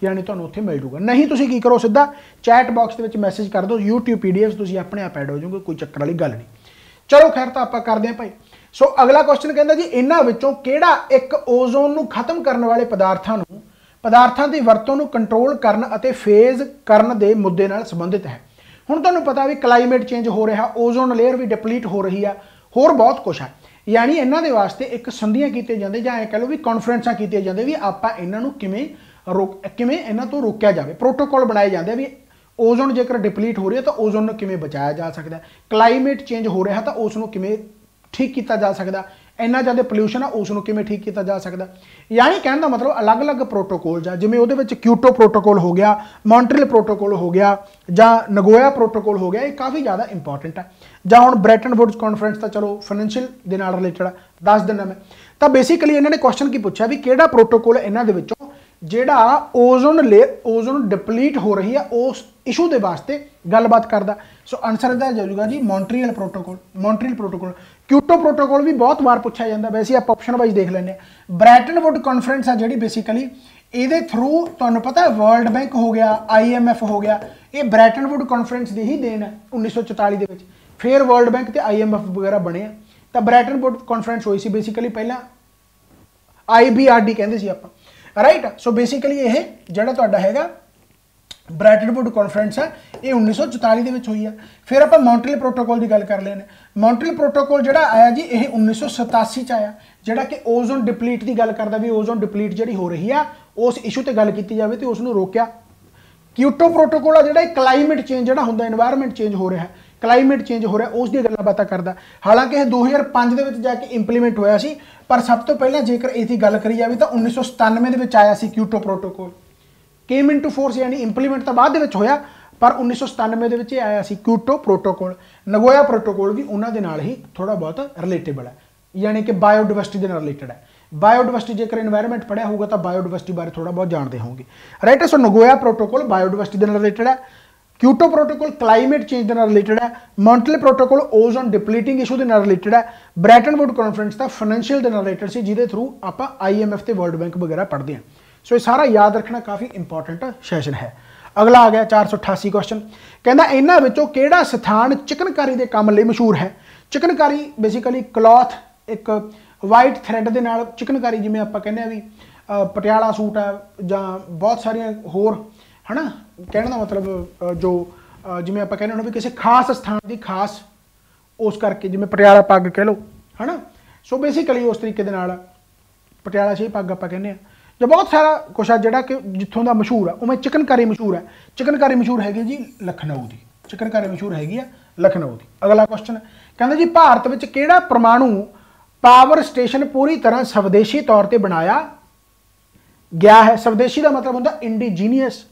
यानी तुहानूं उत्थे मिल जूगा। नहीं तुसीं की करो, सीधा चैट बॉक्स के मैसेज कर दो YouTube PDFs, तुसीं अपने आप ऐड हो जाओगे, कोई चक्कर वाली गल नहीं। चलो खैर तो आप करते हैं भाई। सो अगला क्वेश्चन कहता जी, इन्हां विचों किहड़ा एक ओजोन नूं खत्म करने वाले पदार्थां की वरतों नूं कंट्रोल करन अते फेज करन दे मुद्दे नाल संबंधित है? हुण तुहानूं पता भी क्लाइमेट चेंज हो रहा, ओजोन लेयर भी डिपलीट हो रही है, होर बहुत कुछ है, यानी इन्हां दे वास्ते एक संधियां कीतियां जांदे जां कह लो भी कॉन्फ्रेंसां कीतियां जांदे भी आपां इन्हां नूं किवें इन्हां तों रोकिया जाए, प्रोटोकॉल बनाए जाते भी ओजोन जेकर डिपलीट हो रही है तो ओजोन नूं किवें बचाया जा सकता है, क्लाइमेट चेंज हो रहा तो उस नूं किवें ठीक किया जा सकता, इन्ना ज़्यादा पोल्यूशन है उसनों किवें ठीक किया जा सकता। यानी कहने का मतलब अलग अलग प्रोटोकॉल जा, जिवें उहदे विच क्योटो प्रोटोकॉल हो गया, मॉन्ट्रियल प्रोटोकॉल हो गया, जां नगोया प्रोटोकॉल हो गया, ये काफ़ी ज़्यादा इंपॉर्टेंट है। जां हुण ब्रैटन वुड्स कॉन्फ्रेंस तो चलो फाइनैंशियल दे नाल रिलेटेड है, दस दिना मैं तो बेसिकली इन्होंने क्वेश्चन की पूछा भी किहड़ा प्रोटोकॉल इन्हां दे विचों जिहड़ा ओजोन डिपलीट हो रही है उस इशू के वास्ते गलबात करता। सो आंसर इहदा जाऊगा जी मॉन्ट्रियल प्रोटोकॉल। क्योटो प्रोटोकॉल भी बहुत बार पूछा जाता, वैसे आप ऑप्शन वाइज देख लें। ब्रैटन वुड कॉन्फ्रेंस है जी बेसिकली ये थ्रू तुहानूं पता है वर्ल्ड बैंक हो गया, IMF हो गया, ये ब्रैटन वुड कॉन्फ्रेंस की ही देन है 1944 के विच, फिर वर्ल्ड बैंक तो IMF वगैरह बने। तो ब्रैटन वुड कॉन्फ्रेंस हुई सी बेसिकली पहला IBRD कहते सी आपां, राइट। सो बेसिकली ये जिहड़ा तुहाडा हैगा ब्रैटन वुड कॉन्फ्रेंस है ये 1944 के हुई है। फिर आप मॉन्ट्रियल प्रोटोकॉल की गल कर लें। मॉन्ट्रियल प्रोटोकॉल जो आया जी ये 1987 आया, जोड़ा कि ओजोन डिपलीट की गल करता भी ओजोन डिपलीट जी हो रही है उस इशू पर गल की जाए तो उसनूं रोकिया। क्योटो प्रोटोकॉल है जो क्लाइमेट चेंज जो होंगे, एनवायरमेंट चेंज हो रहा है, क्लाइमेट चेंज हो रहा है उसकी गल्लां बातां करदा। हालांकि यह 2005 के जाके इंप्लीमेंट होया सी, पर सब तो पहले जेकर इसकी गल करी जाए तो 1997 के आया सी Kyoto protocol, came into force यानी इंप्लीमेंट तो बाद होया, पर 1997 के आया सी क्योटो प्रोटोकॉल। नगोया प्रोटोकॉल भी उन्होंने नाल ही थोड़ा बहुत रिलेटेबल है, यानी कि बायोडाइवर्सिटी के रिलेटेड है। बायोडाइवर्सिटी जेकर एनवायरमेंट पढ़िया होगा तो बायोडाइवर्सिटी बारे थोड़ा बहुत जानते होंगे, राइट। सो नगोया प्रोटोकॉल बायोडाइवर्सिटी के रिलेटेड है, क्योटो प्रोटोकॉल क्लाइमेट चेंज के रिलेटेड है, मॉन्ट्रियल प्रोटोकॉल ओजोन डिपलीटिंग इशू के रिलेटेड है, ब्रैटन वुड कॉन्फ्रेंस का फाइनैंशियल के रिलेटेड से जिहदे थ्रू आप IMF ते वर्ल्ड बैंक वगैरह पढ़ते हैं। सो ये सारा याद रखना काफ़ी इंपॉर्टेंट सैशन है। अगला आ गया 488 क्वेश्चन, कहना इन्हां विचों किहड़ा स्थान चिकनकारी के काम लई मशहूर है? चिकनकारी बेसिकली क्लॉथ एक वाइट थ्रैड के नाल चिकनकारी, जिवें आपां कहने भी पटियाला सूट है जां बहुत सारिया होर है ना, कहने का मतलब जो जिवें आपां कहने भी किसी खास स्थान की खास उस करके जिवें पटियाला पग कह लो है ना। सो बेसिकली उस तरीके के नाल पटियाला शाही पग आपां कहने जो बहुत सारा कुछ है जोड़ा कि जितों का मशहूर है, उमें चिकनकारी मशहूर है। चिकनकारी मशहूर हैगी जी लखनऊ की, चिकनकारी मशहूर हैगी है लखनऊ की। अगला क्वेश्चन कहते जी भारत में किहड़ा परमाणु पावर स्टेशन पूरी तरह स्वदेशी तौर पर बनाया गया है? स्वदेशी का मतलब होता इंडिजीनियस,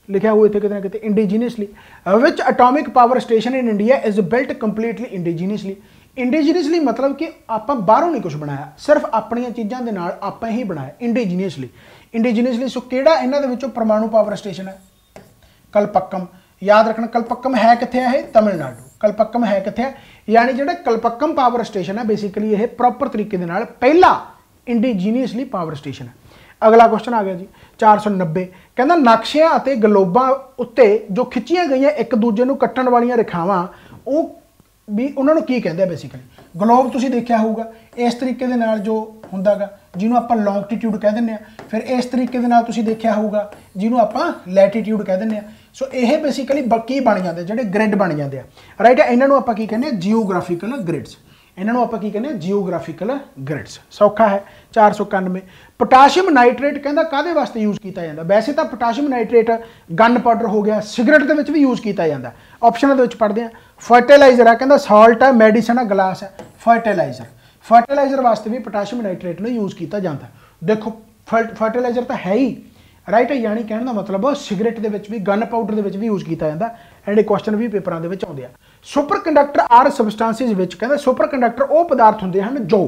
लिखा हुआ इतने कितने कितने indigenously. Which atomic power station in India is built completely indigenously. Indigenously मतलब कि आप बाहरों नहीं कुछ बनाया, सिर्फ अपन चीज़ों के नाल आप ही बनाया इंडिजीनियसली। इंडिजीनियसली सो किहड़ा इन्हां दे विचों परमाणु पावर स्टेशन है? कलपक्कम, याद रखना कलपक्कम है कित्थे है, तमिलनाडु। कलपक्कम है कित्थे है, यानी जो कलपक्कम पावर स्टेशन है बेसिकली ये प्रॉपर तरीके दे नाल पहला इंडिजीनियसली पावर स्टेशन है। अगला क्वेश्चन आ गया जी 490, कहना नक्शियां अते गलोबां उत्ते जो खिच्चियां गईयां एक दूजे नूं कट्टण वालियां रेखावां वो भी उन्होंने की कहते हैं बेसिकली। ग्लोब तुसीं देखिया होगा इस तरीके दे नाल जो हुंदा गा जिन्हों आपां लॉन्गिट्यूड कह दिंदे आ, फिर इस तरीके दे नाल तुसीं देखिया होगा जिन्हों आपां लैटीट्यूड कह दिंदे आ। सो यह बेसिकली की बन जाते जिहड़े ग्रिड बन जाते हैं, राइट। इन्हों आपां की कहने जियोग्राफिकल ग्रिड्स, इन्हों आपां की कहने जियोग्राफिकल ग्रिड्स। सौखा है। 491, पोटाशियम नाइट्रेट कहता काहदे वास्ते यूज़ किया जाता, वैसे तो पोटाशियम नाइट्रेट गन पाउडर हो गया, सिगरट के विच भी यूज़ किया जाता। ऑप्शन के पढ़ते हैं, फर्टिलाइजर है, कहता सॉल्ट है, मैडिसन है, गलास है। फर्टिलाइजर, फर्टिलाइजर वास्ते भी पोटाशियम नाइट्रेट ने यूज़ किया जाता। देखो फर्टिलाइजर तो है ही, राइट, यानी कहने का मतलब सिगरट के भी गन पाउडर के भी यूज़ किया जाता। एंड क्वेश्चन भी पेपरों के आते हैं। सुपर कंडक्टर आर सबसटांसिस विच कहता सुपर कंडक्टर वो पदार्थ होंगे हैं जो,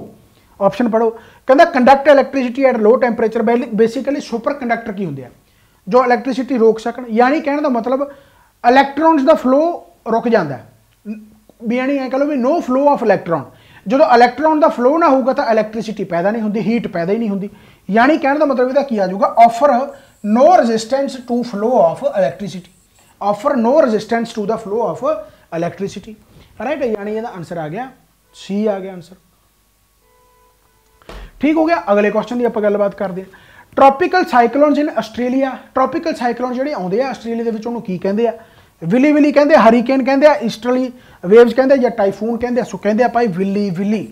ऑप्शन पढ़ो, कहता conduct electricity at low temperature. Basically super conductor की होंगे जो इलैक्ट्रिसिटी रोक सकन, यानी कहने का मतलब इलैक्ट्रॉन्स का फ्लो रुक जाता है, भी यानी कह लो भी नो फ्लो ऑफ इलैक्ट्रॉन। जो इलैक्ट्रॉन का फ्लो ना होगा तो इलैक्ट्रिसिटी पैदा नहीं होती, हीट पैदा ही नहीं होती। यानी कहने का मतलब यह क्या आ जाऊगा, offer no resistance to flow of electricity, offer no resistance to the flow of electricity, right. यानी यह आंसर आ गया सी, आ गया आंसर। ठीक हो गया। अगले क्वेश्चन की आप गलबात करते हैं। ट्रॉपिकल साइक्लोन्स इन आस्ट्रेलिया, ट्रॉपिकल साइक्लोन जो आते हैं आस्ट्रेलिया के उन्होंने की कहते हैं, विली विली कहते, हरीकेन कहते, ईस्टर्ली वेव्स कहते या टाइफून कहते। सो कहते भाई विली विली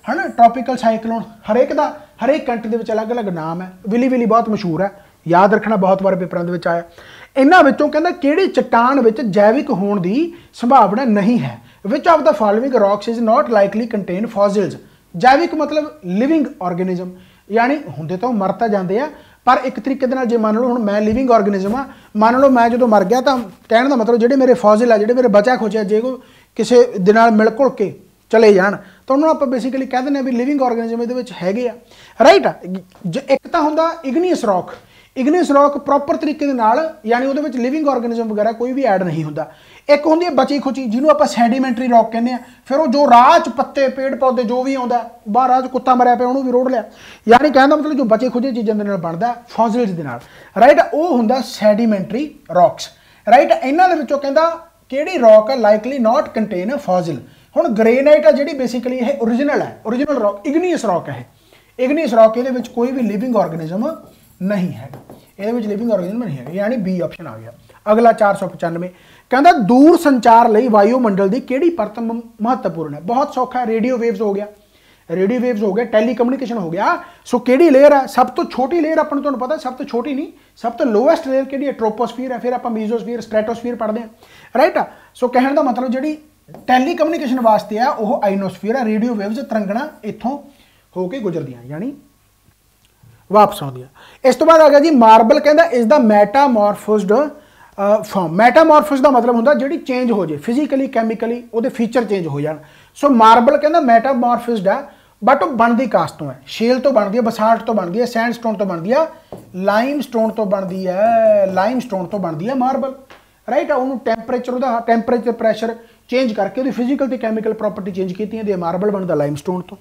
है ना। ट्रॉपिकल साइक्लोन हरेक कंट्री के अलग अलग नाम है। विली विली बहुत मशहूर है, याद रखना, बहुत बार पेपरों के आया। इन्हों कहता किहड़ी चट्टान विच जैविक होने की संभावना नहीं है, विच of the following rocks is not likely contain fossils. जैविक मतलब लिविंग ऑर्गेनिज्म, यानी होंदे तो मर तो जाते हैं पर एक तरीके जे मान लो हुण मैं लिविंग ऑर्गेनिज्म हाँ, मान लो मैं जो मर गया तो कहने का मतलब जोड़े मेरे फॉसिल है, जोड़े मेरे बचा खोचा जे को किसी दे नाल मिल घुल के चले जान तो उन्होंने आप बेसिकली कह दें भी लिविंग ऑर्गेनिज्म ये हैगे आ, राइट। एक तो होंदा igneous rock, igneous rock proper तरीके दे नाल यानी वो लिविंग ऑर्गेनिज्म वगैरह कोई भी ऐड नहीं होंदा। एक होंदी है बची खुची जिन्होंने आप सैडीमेंटरी रॉक कहने, फिर वो जो राह पत्ते पेड़ पौधे जो भी आता बाहर राह कुत्ता मरिया पे उन्होंने भी रोड़ लिया, यानी कहने मतलब जो बचे खुची चीज़ों के बनता फॉसिल्स के नाल, राइट। वो होंदा सैडीमेंटरी रॉक्स, राइट। इन्होंने कहता किहड़ी रॉक है लाइकली नॉट कंटेन फॉसिल। हुण ग्रेनाइट है जी बेसिकली ये ओरिजिनल है, ओरिजिनल रॉक इग्नियस रॉक है, इग्नियस रॉक ये कोई भी लिविंग ऑर्गेनिज्म नहीं है, ये लिविंग ऑर्गेनिज्म नहीं है, यानी बी ऑप्शन आ गया। अगला 495 कहता दूर संचार लई वायुमंडल की किहड़ी परत महत्वपूर्ण है। बहुत सौखा, रेडियो वेव्स हो गया, रेडियो वेव्स हो गया, टैलीकम्युनिकेशन हो गया। सो किहड़ी लेयर है, सब तो छोटी लेयर अपन तुहानूं पता, सब तो छोटी नहीं, सब तो लोएस्ट लेयर किहड़ी है, ट्रोपोस्फीयर है, फिर आप मीजोस्फीयर स्ट्रैटोस्फीयर पढ़ते हैं, राइट। सो कहने का मतलब जी टैलीकम्युनिकेशन वास्ते है वह आइनोस्फीयर है, रेडियो वेव्स तरंगना इत्थों होके गुजरदियां यानी वापस आउंदियां। इस तो बाद आ गया जी मार्बल, कहता इज द मैटामॉर्फोस्ड फॉर्म। मैटामॉर्फोस का मतलब होंदा जिहड़ी चेंज हो जाए फिजिकली कैमिकली वो फीचर चेंज हो जाए। सो मार्बल कहता मैटामॉर्फोस्ड है बट वो बनती कास्ट तो है, शेल तो बनती है, बसाल्ट तो बनती है, सैंडस्टोन तो बनती है, लाइमस्टोन तो बनती है, लाइमस्टोन तो बनती है मार्बल, राइट। उन्होंने टैंपरेचर प्रैशर चेंज करके वो फिजिकल तो कैमिकल प्रॉपर्टी चेंज की मार्बल बनता लाइमस्टोन तो।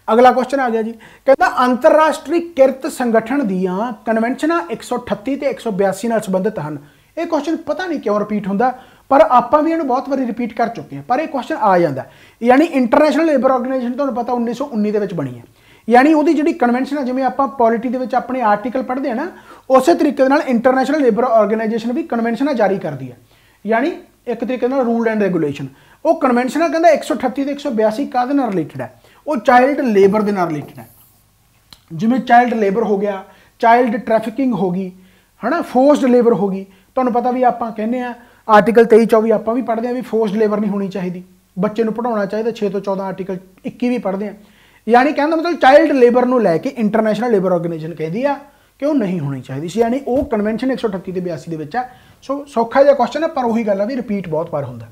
अगला क्वेश्चन आ गया जी, कहता अंतरराष्ट्रीय किरत संगठन दियां कन्वेंशनां 138 ते 182 नाल संबंधित हैं। ये क्वेश्चन पता नहीं क्यों रिपीट होंदा पर आपां भी इहनूं बहुत बारी रिपीट कर चुके हैं, पर यह क्वेश्चन आ जाता यानी इंटरनेशनल लेबर ऑर्गेनाइजेशन तुहानूं पता 1919 दे विच बनी है, यानी वो जी कन्वेंशन है जिवें आपां पॉलिटी दे विच अपने आर्टिकल पढ़ते हैं ना उस तरीके दे नाल इंटरनेशनल लेबर ऑर्गेनाइजेशन भी कन्वेंशन जारी करती है, यानी एक तरीके नाल रूल एंड रेगूलेशन। वो कन्वेंशन कहता 138 ते 182 काहदे नाल रिलेटेड है, वो चाइल्ड लेबर के नाल रिलेटेड है, जिवें चाइल्ड लेबर हो गया, चाइल्ड ट्रैफिकिंग होगी है ना, फोर्सड लेबर होगी। तुहानूं पता भी आप कहने आर्टिकल 23-24 आप भी पढ़ते हैं भी फोर्सड लेबर नहीं होनी चाहिए, बच्चे को पढ़ाना चाहिए, 6 तो 14 आर्टिकल 21 भी पढ़ते हैं, यानी कहने मतलब चाइल्ड लेबर को लैके इंटरनेशनल लेबर ऑर्गेनाइजेशन कहती है कि वो नहीं होनी चाहिए, यानी वो कन्वेंशन 138 ते 82 के है। सो सौखा जिहा क्वेश्चन है पर वही गल है भी रिपीट बहुत बार होंदा।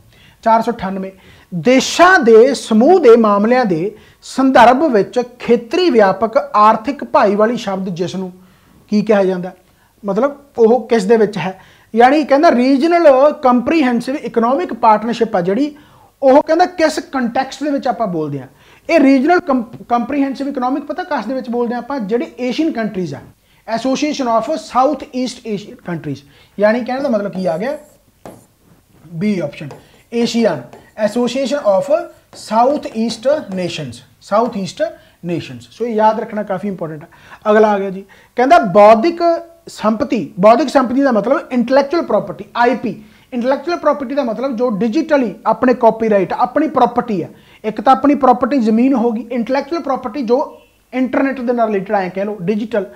498 देशां दे समूह के मामलों के संदर्भ विच खेतरी व्यापक आर्थिक भाईवाली शब्द जिसनूं की कहा जाता मतलब वो किस दे विच है, यानी कहना रीजनल कंप्रीहेंसिव इकोनॉमिक पार्टनरशिप आ जिहड़ी ਉਹ ਕਹਿੰਦਾ किस ਕੰਟੈਕਸਟ ਦੇ ਵਿੱਚ ਆਪਾਂ ਬੋਲਦੇ ਆ ਇਹ ਰੀਜਨਲ ਕੰਪਰੀਹੈਂਸਿਵ ਇਕਨੋਮਿਕ ਪਤਾ ਕਾਸ ਦੇ ਵਿੱਚ ਬੋਲਦੇ ਆ ਆਪਾਂ ਜਿਹੜੇ ਏਸ਼ੀਅਨ ਕੰਟਰੀਜ਼ ਆ association of south east Asian countries यानी कहने का मतलब की आ गया B option Asian association of south east nations so याद रखना काफ़ी इंपॉर्टेंट है। अगला आ गया जी कहता बौद्धिक संपत्ति का मतलब intellectual property IP intellectual property का मतलब जो डिजिटली अपने कॉपीराइट अपनी प्रॉपर्टी है एक तो अपनी प्रॉपर्टी जमीन होगी इंटलैक्चुअल प्रॉपर्टी जो इंटरनेट के नाल रिलेटेड आए कह लो digital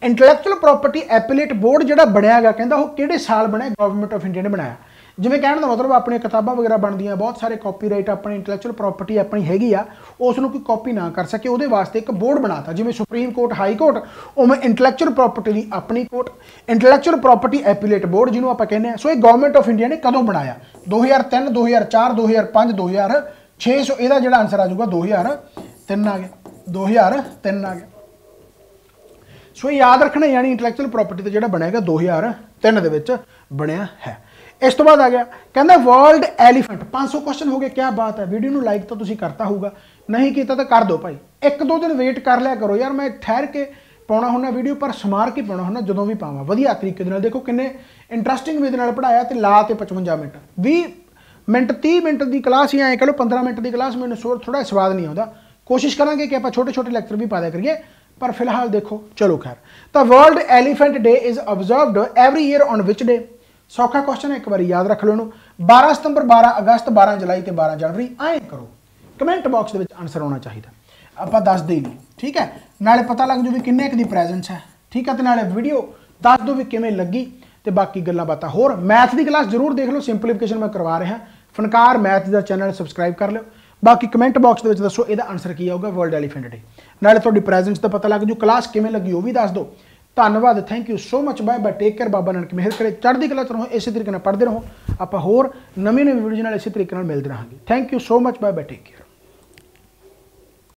intellectual property appellate board जो बनया गया कहता वो किहड़े साल बनया गवर्नमेंट ऑफ इंडिया ने बनाया जिवें कहने का मतलब अपनी किताबां वगैरह बनदियां बहुत सारे कॉपीराइट अपनी इंटलैक्चुअल प्रॉपर्टी अपनी हैगी आ उसनूं कोई कॉपी ना कर सके उहदे वास्ते एक बोर्ड बनाता जिवें सुप्रीम कोर्ट हाई कोर्ट उवें इंटलैक्चुअल प्रॉपर्टी दी अपनी court intellectual property appellate board जिन्होंने आपां कहने सो ये गवर्नमेंट ऑफ इंडिया ने कदों बनाया 2003 2004 2005 2006 सो इहदा जिहड़ा आंसर आ जाऊगा 2003 आ गया 2003 आ गया सो याद रखना यानी इंटलैक्चुअल प्रॉपर्टी तो जो बनेगा 2003 दे विच बनया है। इस तो बाद आ गया कहना वर्ल्ड एलीफेंट 500 क्वेश्चन हो गए क्या बात है वीडियो में लाइक तो तुसी करता होगा नहीं किया तो कर दो भाई एक दो दिन वेट कर लिया करो यार मैं ठहर के पाना होना वीडियो पर समार के पाना होना जो भी पावा वधिया तरीके दे नाल देखो किन्ने इंटरस्टिंग वे दे नाल पढ़ाया तो ला ते 55 मिनट 20 मिनट 30 मिनट की क्लास या कह लो 15 मिनट की क्लास मैंने थोड़ा स्वाद नहीं आता कोशिश करांगे कि आप छोटे छोटे लैक्चर भी पा दिया करिए पर फिलहाल देखो चलो खैर तो world elephant day is observed every year on which day सौखा क्वेश्चन है एक बार याद रख लो 12 सितंबर 12 अगस्त 12 जुलाई तो 12 जनवरी आए करो कमेंट बॉक्स के आंसर होना चाहिए आप दस दे नहीं ठीक है नाले पता लग जो भी किन्ने दी प्रेजेंस है ठीक है तो नाले वीडियो दस दो भी किमें लगी तो बाकी गल्लां बातां होर मैथ की क्लास जरूर देख लो सिंपलीफिकेशन मैं करवा रहा फनकार मैथ का चैनल सबसक्राइब कर लो बाकी कमेंट बॉक्स के दसो यदा आंसर की आऊगा वर्ल्ड एलीफेंट डे नाले थोड़ी प्रेजेंस का पता लग जू क्लास किमें लगी वो भी दस दो धन्यवाद thank you so much bye bye take care Baba Nanak मेहर करे चढ़दी कला च रहो इस तरीके पढ़ते रहो आप होर नवी वीडियो इस तरीके मिलते रहेंगे thank you so much bye bye take care.